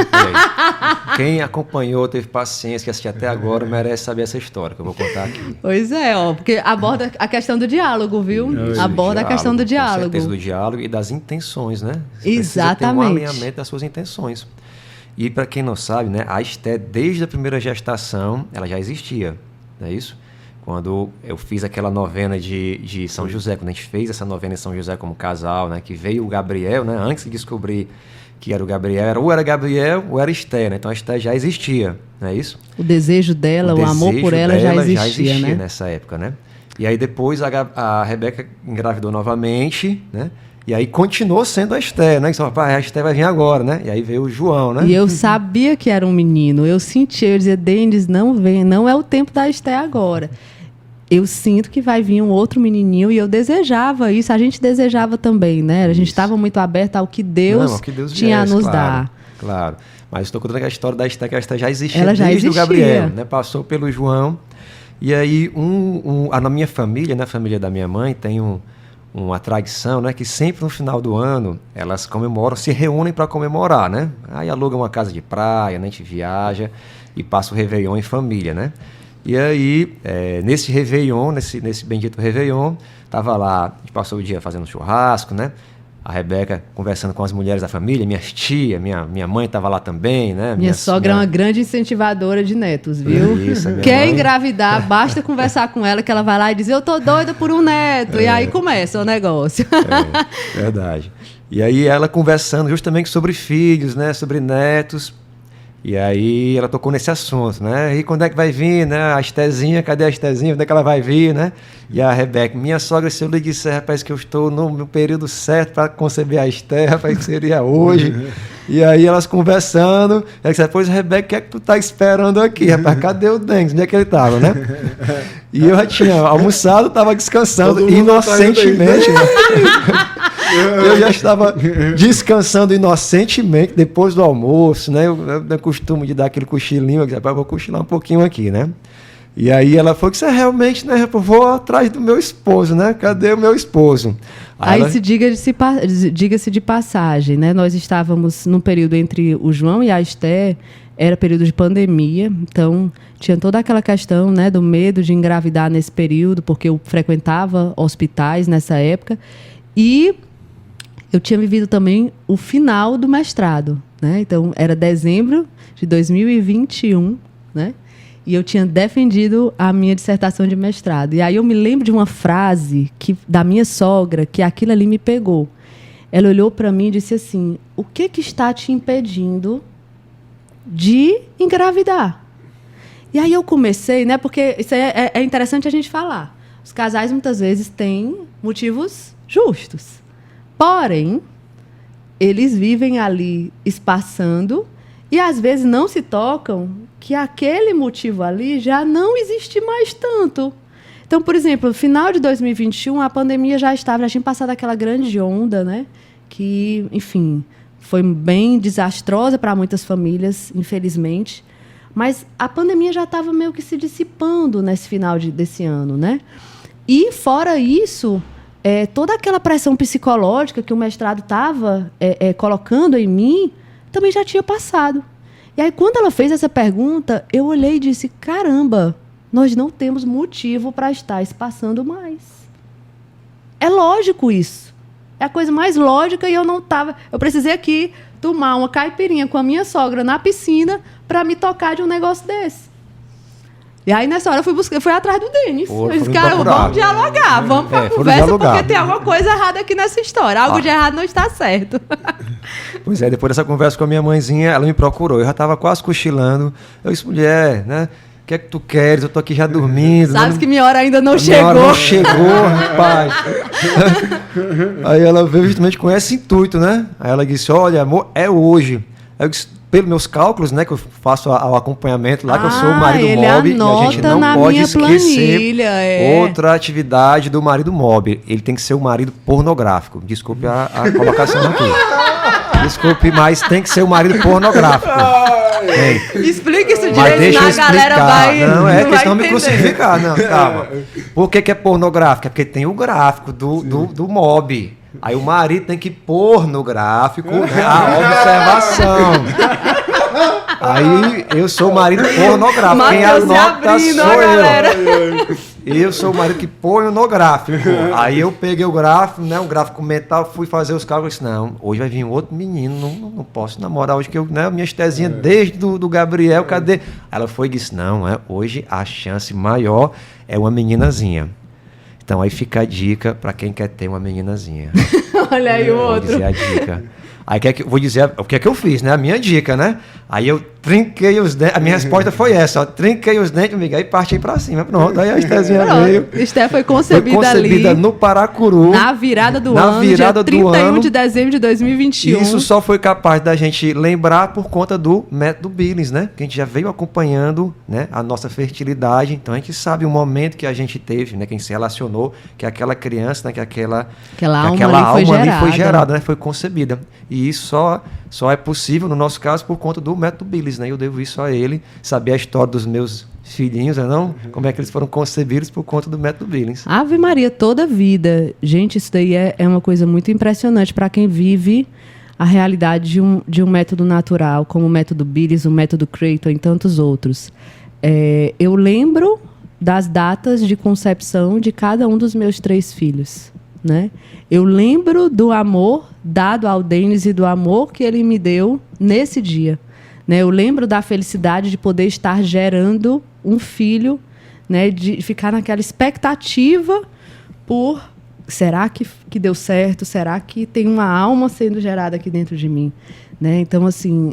Quem acompanhou, teve paciência, que assistiu até agora, merece saber essa história que eu vou contar aqui. Pois é, porque aborda a questão do diálogo, viu? Aborda a questão do diálogo. Com certeza, do diálogo e das intenções, né? Você exatamente. Ter um alinhamento das suas intenções. E para quem não sabe, né, a Esther, desde a primeira gestação, ela já existia, não é isso? Quando eu fiz aquela novena de São José, quando a gente fez essa novena de São José como casal, né, que veio o Gabriel, né, antes de descobrir que era o Gabriel, ou era Gabriel ou era Esther, né? Então a Esther já existia, não é isso? O desejo dela, o amor por ela já existia, né? Nessa época, né? E aí depois a Rebeca engravidou novamente, né? E aí continuou sendo a Esther, né? Então, rapaz, a Esther vai vir agora, né? E aí veio o João, né? E eu sabia que era um menino. Eu sentia, eu dizia, Denis, não vem, não é o tempo da Esther agora. Eu sinto que vai vir um outro menininho e eu desejava isso. A gente desejava também, né? A gente estava muito aberto ao que Deus tinha a nos dar. Claro. Mas estou contando a história da Esther, que a Esther já existia desde o Gabriel, né? Passou pelo João. E aí, na minha família, na família da minha mãe, tem uma tradição, né, que sempre no final do ano elas comemoram, se reúnem para comemorar, né? Aí alugam uma casa de praia, né, a gente viaja e passa o Réveillon em família, né? E aí, nesse Réveillon, nesse bendito Réveillon, tava lá, a gente passou o dia fazendo churrasco, né? a Rebeca conversando com as mulheres da família, minhas tias, minha mãe estava lá também, né? Minha sogra é uma grande incentivadora de netos, viu? Isso, Quer engravidar, basta conversar com ela que ela vai lá e diz, eu tô doida por um neto. E aí começa o negócio. Verdade. E aí ela conversando justamente sobre filhos, né? Sobre netos. E aí ela tocou nesse assunto, né? E quando é que vai vir, né? A Estezinha, cadê a Estezinha? Onde é que ela vai vir, né? E a Rebeca, minha sogra, se eu lhe disser, rapaz, que eu estou no meu período certo para conceber a Esther, rapaz, que seria hoje. E aí elas conversando, ela disse, pois Rebeca, o que é que tu tá esperando aqui, rapaz? Cadê o Dengs? Onde é que ele tava, né? E eu já tinha almoçado, estava descansando inocentemente, né? Eu já estava descansando inocentemente depois do almoço, né? Eu costumo de dar aquele cochilinho, eu disse, vou cochilar um pouquinho aqui, né? E aí ela falou que você realmente, né? Eu vou atrás do meu esposo, né? Cadê o meu esposo? Aí diga-se de passagem, né? Nós estávamos num período entre o João e a Esther, era período de pandemia, então tinha toda aquela questão, né, do medo de engravidar nesse período, porque eu frequentava hospitais nessa época, e eu tinha vivido também o final do mestrado, né? Então era dezembro de 2021, né? E eu tinha defendido a minha dissertação de mestrado. E aí eu me lembro de uma frase da minha sogra, que aquilo ali me pegou. Ela olhou para mim e disse assim, o que está te impedindo de engravidar? E aí eu comecei, né? Porque isso é interessante a gente falar. Os casais muitas vezes têm motivos justos. Porém, eles vivem ali espaçando e às vezes não se tocam que aquele motivo ali já não existe mais tanto. Então, por exemplo, no final de 2021, a pandemia já tinha passado aquela grande onda, né? Que, enfim, foi bem desastrosa para muitas famílias, infelizmente. Mas a pandemia já estava meio que se dissipando nesse final desse ano, né? E, fora isso, toda aquela pressão psicológica que o mestrado estava colocando em mim também já tinha passado. E aí, quando ela fez essa pergunta, eu olhei e disse, caramba, nós não temos motivo para estar espaçando mais. É lógico isso. É a coisa mais lógica e eu não estava... Eu precisei aqui tomar uma caipirinha com a minha sogra na piscina para me tocar de um negócio desse. E aí, nessa hora, eu fui atrás do Denis. Eu disse, cara, vamos dialogar, vamos para a conversa, porque tem alguma coisa errada aqui nessa história. Algo de errado não está certo. Pois é, depois dessa conversa com a minha mãezinha, ela me procurou. Eu já estava quase cochilando. Eu disse, mulher, né? O que é que tu queres? Eu tô aqui já dormindo. Sabes que minha hora ainda não chegou. Minha hora não chegou, rapaz. Aí ela veio justamente com esse intuito, né? Aí ela disse, olha, amor, é hoje. Aí eu disse, pelos meus cálculos, né, que eu faço o acompanhamento lá, que eu sou o marido Mob, e a gente não pode esquecer outra atividade do marido Mob. Ele tem que ser o marido pornográfico. Desculpe a colocação aqui. Desculpe, mas tem que ser o marido pornográfico. Explica isso direito, a galera vai... Não, é questão de me crucificar. Não, calma. Por que é pornográfico? É porque tem o gráfico do Mob. Aí o marido tem que pôr no gráfico, né, a observação. Aí eu sou o marido pornográfico. Quem anota sou eu. Eu sou o marido que põe no gráfico. Aí eu peguei o gráfico, né, um gráfico mental, fui fazer os cálculos. Disse, não, hoje vai vir outro menino, não posso namorar hoje, que eu, né, minha Estezinha desde do Gabriel, cadê? Ela foi e disse, não, hoje a chance maior é uma meninazinha. Então aí fica a dica para quem quer ter uma meninazinha. Olha aí o outro. Vou dizer a dica. Aí vou dizer o que é que eu fiz, né? A minha dica, né? Aí eu trinquei os dentes. A minha resposta foi essa, ó. Trinquei os dentes, amiga, aí parti pra cima. Pronto, aí a Estezinha veio. Esté foi concebida ali. No Paracuru. Na virada do ano, dia 31 de dezembro de 2021. Isso só foi capaz da gente lembrar por conta do método Billings, né? Que a gente já veio acompanhando, né, a nossa fertilidade. Então a gente sabe o momento que a gente teve, né? Quem se relacionou, que aquela criança, né? Que aquela alma ali foi gerada, né? Foi concebida. E isso só é possível, no nosso caso, por conta do método Billings, né? Eu devo isso a ele, saber a história dos meus filhinhos, não? Como é que eles foram concebidos por conta do método Billings. Ave Maria, toda a vida. Gente, isso daí é uma coisa muito impressionante para quem vive a realidade de um método natural, como o método Billings, o método Creighton e tantos outros. Eu lembro das datas de concepção de cada um dos meus 3 filhos. né? Eu lembro do amor dado ao Denis e do amor que ele me deu nesse dia, né? Eu lembro da felicidade de poder estar gerando um filho, né? De ficar naquela expectativa por... Será que deu certo? Será que tem uma alma sendo gerada aqui dentro de mim? Né? Então, assim,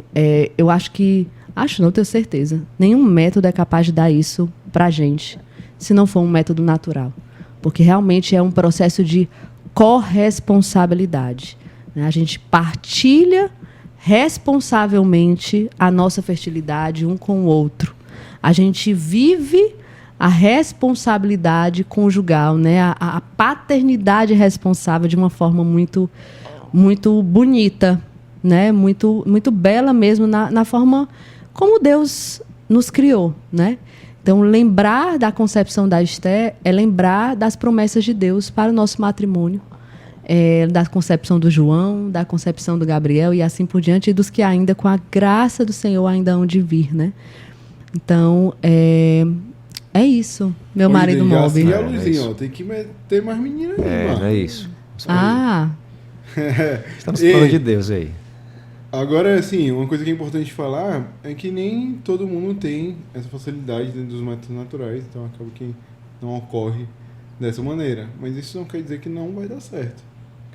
eu acho que... Acho não, tenho certeza. Nenhum método é capaz de dar isso pra gente, se não for um método natural. Porque realmente é um processo de corresponsabilidade. Né? A gente partilha responsavelmente a nossa fertilidade um com o outro. A gente vive a responsabilidade conjugal, né? A paternidade responsável de uma forma muito, muito bonita, né? Muito, muito bela mesmo, na forma como Deus nos criou, né? Então, lembrar da concepção da Esther é lembrar das promessas de Deus para o nosso matrimônio, da concepção do João, da concepção do Gabriel e assim por diante, e dos que ainda, com a graça do Senhor, ainda hão de vir, né? Então, é isso, meu marido Mob. E a Luzinha, ó, tem que ter mais menina aí, mano. É isso. Estamos falando de Deus aí. Agora, assim, uma coisa que é importante falar é que nem todo mundo tem essa facilidade dentro dos métodos naturais, então acaba que não ocorre dessa maneira. Mas isso não quer dizer que não vai dar certo.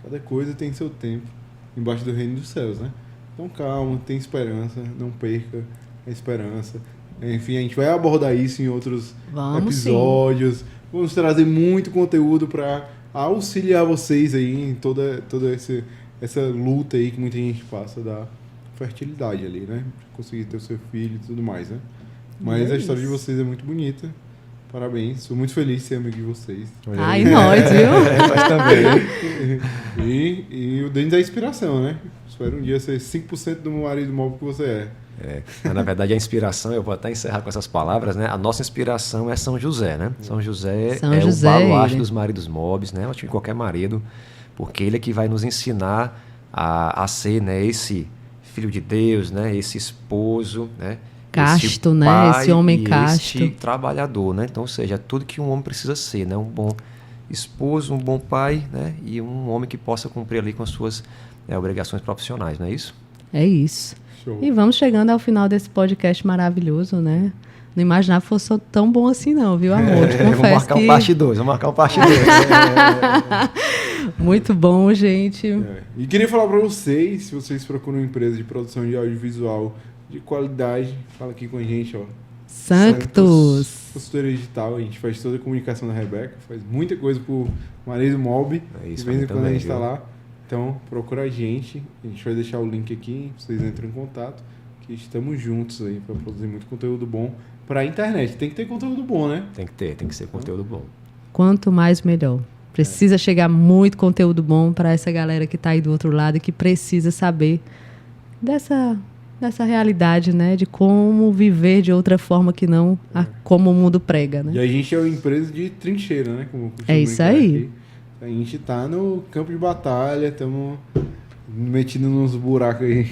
Cada coisa tem seu tempo embaixo do reino dos céus, né? Então calma, tem esperança, não perca a esperança. Enfim, a gente vai abordar isso em outros episódios. Sim. Vamos trazer muito conteúdo para auxiliar vocês aí em toda essa luta aí que muita gente passa da fertilidade ali, né? Conseguir ter o seu filho e tudo mais, né? Mas a história de vocês é muito bonita. Parabéns. Sou muito feliz de ser amigo de vocês. Ai, nós, viu? Nós também. E o Denis é inspiração, né? Espero um dia ser 5% do meu marido móvel que você é. Mas, na verdade, a inspiração, eu vou até encerrar com essas palavras, né? A nossa inspiração é São José, né? São José o baluarte dos maridos mobs, né? De qualquer marido, porque ele é que vai nos ensinar a ser, né, esse filho de Deus, né? Esse esposo, né? Casto, esse né? pai Esse homem e casto. Esse trabalhador, né? Então, ou seja, tudo que um homem precisa ser, né? Um bom esposo, um bom pai, né? E um homem que possa cumprir ali com as suas obrigações profissionais, não é isso? É isso. Show. E vamos chegando ao final desse podcast maravilhoso, né? Não imaginava que fosse tão bom assim não, viu, amor? Vamos marcar um parte 2, vamos marcar um parte 2. Muito bom, gente. E queria falar para vocês, se vocês procuram uma empresa de produção de audiovisual de qualidade, fala aqui com a gente, ó. Sanctus. Consultoria digital, a gente faz toda a comunicação da Rebeca, faz muita coisa pro marido Mob. É isso, de vez em quando a gente viu? tá lá. Então, procura a gente vai deixar o link aqui, vocês entram em contato, que estamos juntos aí para produzir muito conteúdo bom para a internet. Tem que ter conteúdo bom, né? Tem que ser conteúdo bom. Quanto mais, melhor. Precisa chegar muito conteúdo bom para essa galera que está aí do outro lado e que precisa saber dessa realidade, né? De como viver de outra forma que não como o mundo prega, né? E a gente é uma empresa de trincheira, né? Como é isso aí. Aqui. A gente tá no campo de batalha, estamos metido nos buracos aí,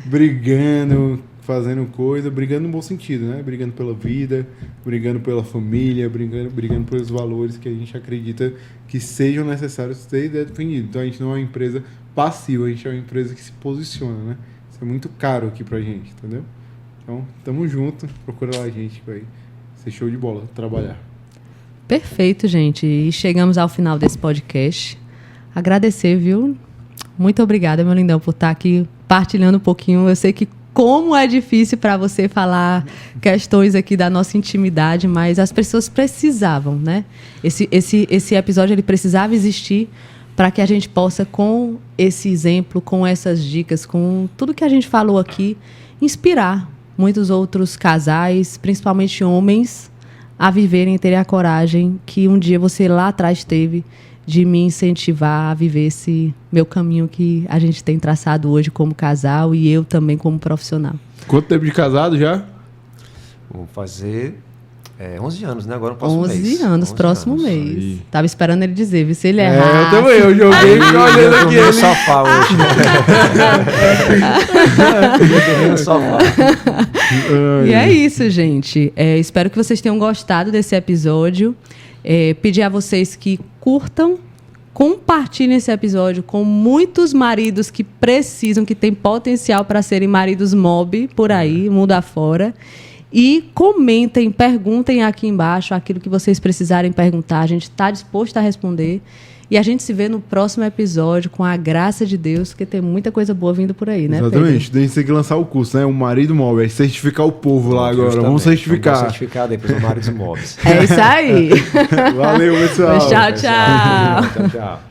brigando, fazendo coisa, brigando no bom sentido, né? Brigando pela vida, brigando pela família, brigando pelos valores que a gente acredita que sejam necessários ser defendidos. Então a gente não é uma empresa passiva, a gente é uma empresa que se posiciona, né? Isso é muito caro aqui pra gente, entendeu? Então, tamo junto, procura lá a gente, vai ser show de bola, trabalhar. Perfeito, gente. E chegamos ao final desse podcast. Agradecer, viu? Muito obrigada, meu lindão, por estar aqui partilhando um pouquinho. Eu sei que como é difícil para você falar questões aqui da nossa intimidade, mas as pessoas precisavam, né? Esse episódio ele precisava existir para que a gente possa, com esse exemplo, com essas dicas, com tudo que a gente falou aqui, inspirar muitos outros casais, principalmente homens, a viverem e terem a coragem que um dia você lá atrás teve de me incentivar a viver esse meu caminho que a gente tem traçado hoje como casal e eu também como profissional. Quanto tempo de casado já? Vou fazer 11 anos, né? Agora no próximo mês. 11 anos, próximo mês. Aí. Tava esperando ele dizer, se ele errar. Eu também, eu joguei olhando aqui. No sofá hoje. No sofá. E é isso, gente. Espero que vocês tenham gostado desse episódio. Pedir a vocês que curtam, compartilhem esse episódio com muitos maridos que precisam, que têm potencial para serem maridos mob por aí, mundo afora. E comentem, perguntem aqui embaixo aquilo que vocês precisarem perguntar. A gente está disposto a responder. E a gente se vê no próximo episódio, com a graça de Deus, porque tem muita coisa boa vindo por aí, né, Exatamente. Pedro? A gente tem que lançar o curso, né? O marido mob. É certificar o povo lá agora. Vamos certificar. Vamos certificar depois o marido móveis. É isso aí. Valeu, pessoal. Tchau, tchau. Tchau, tchau.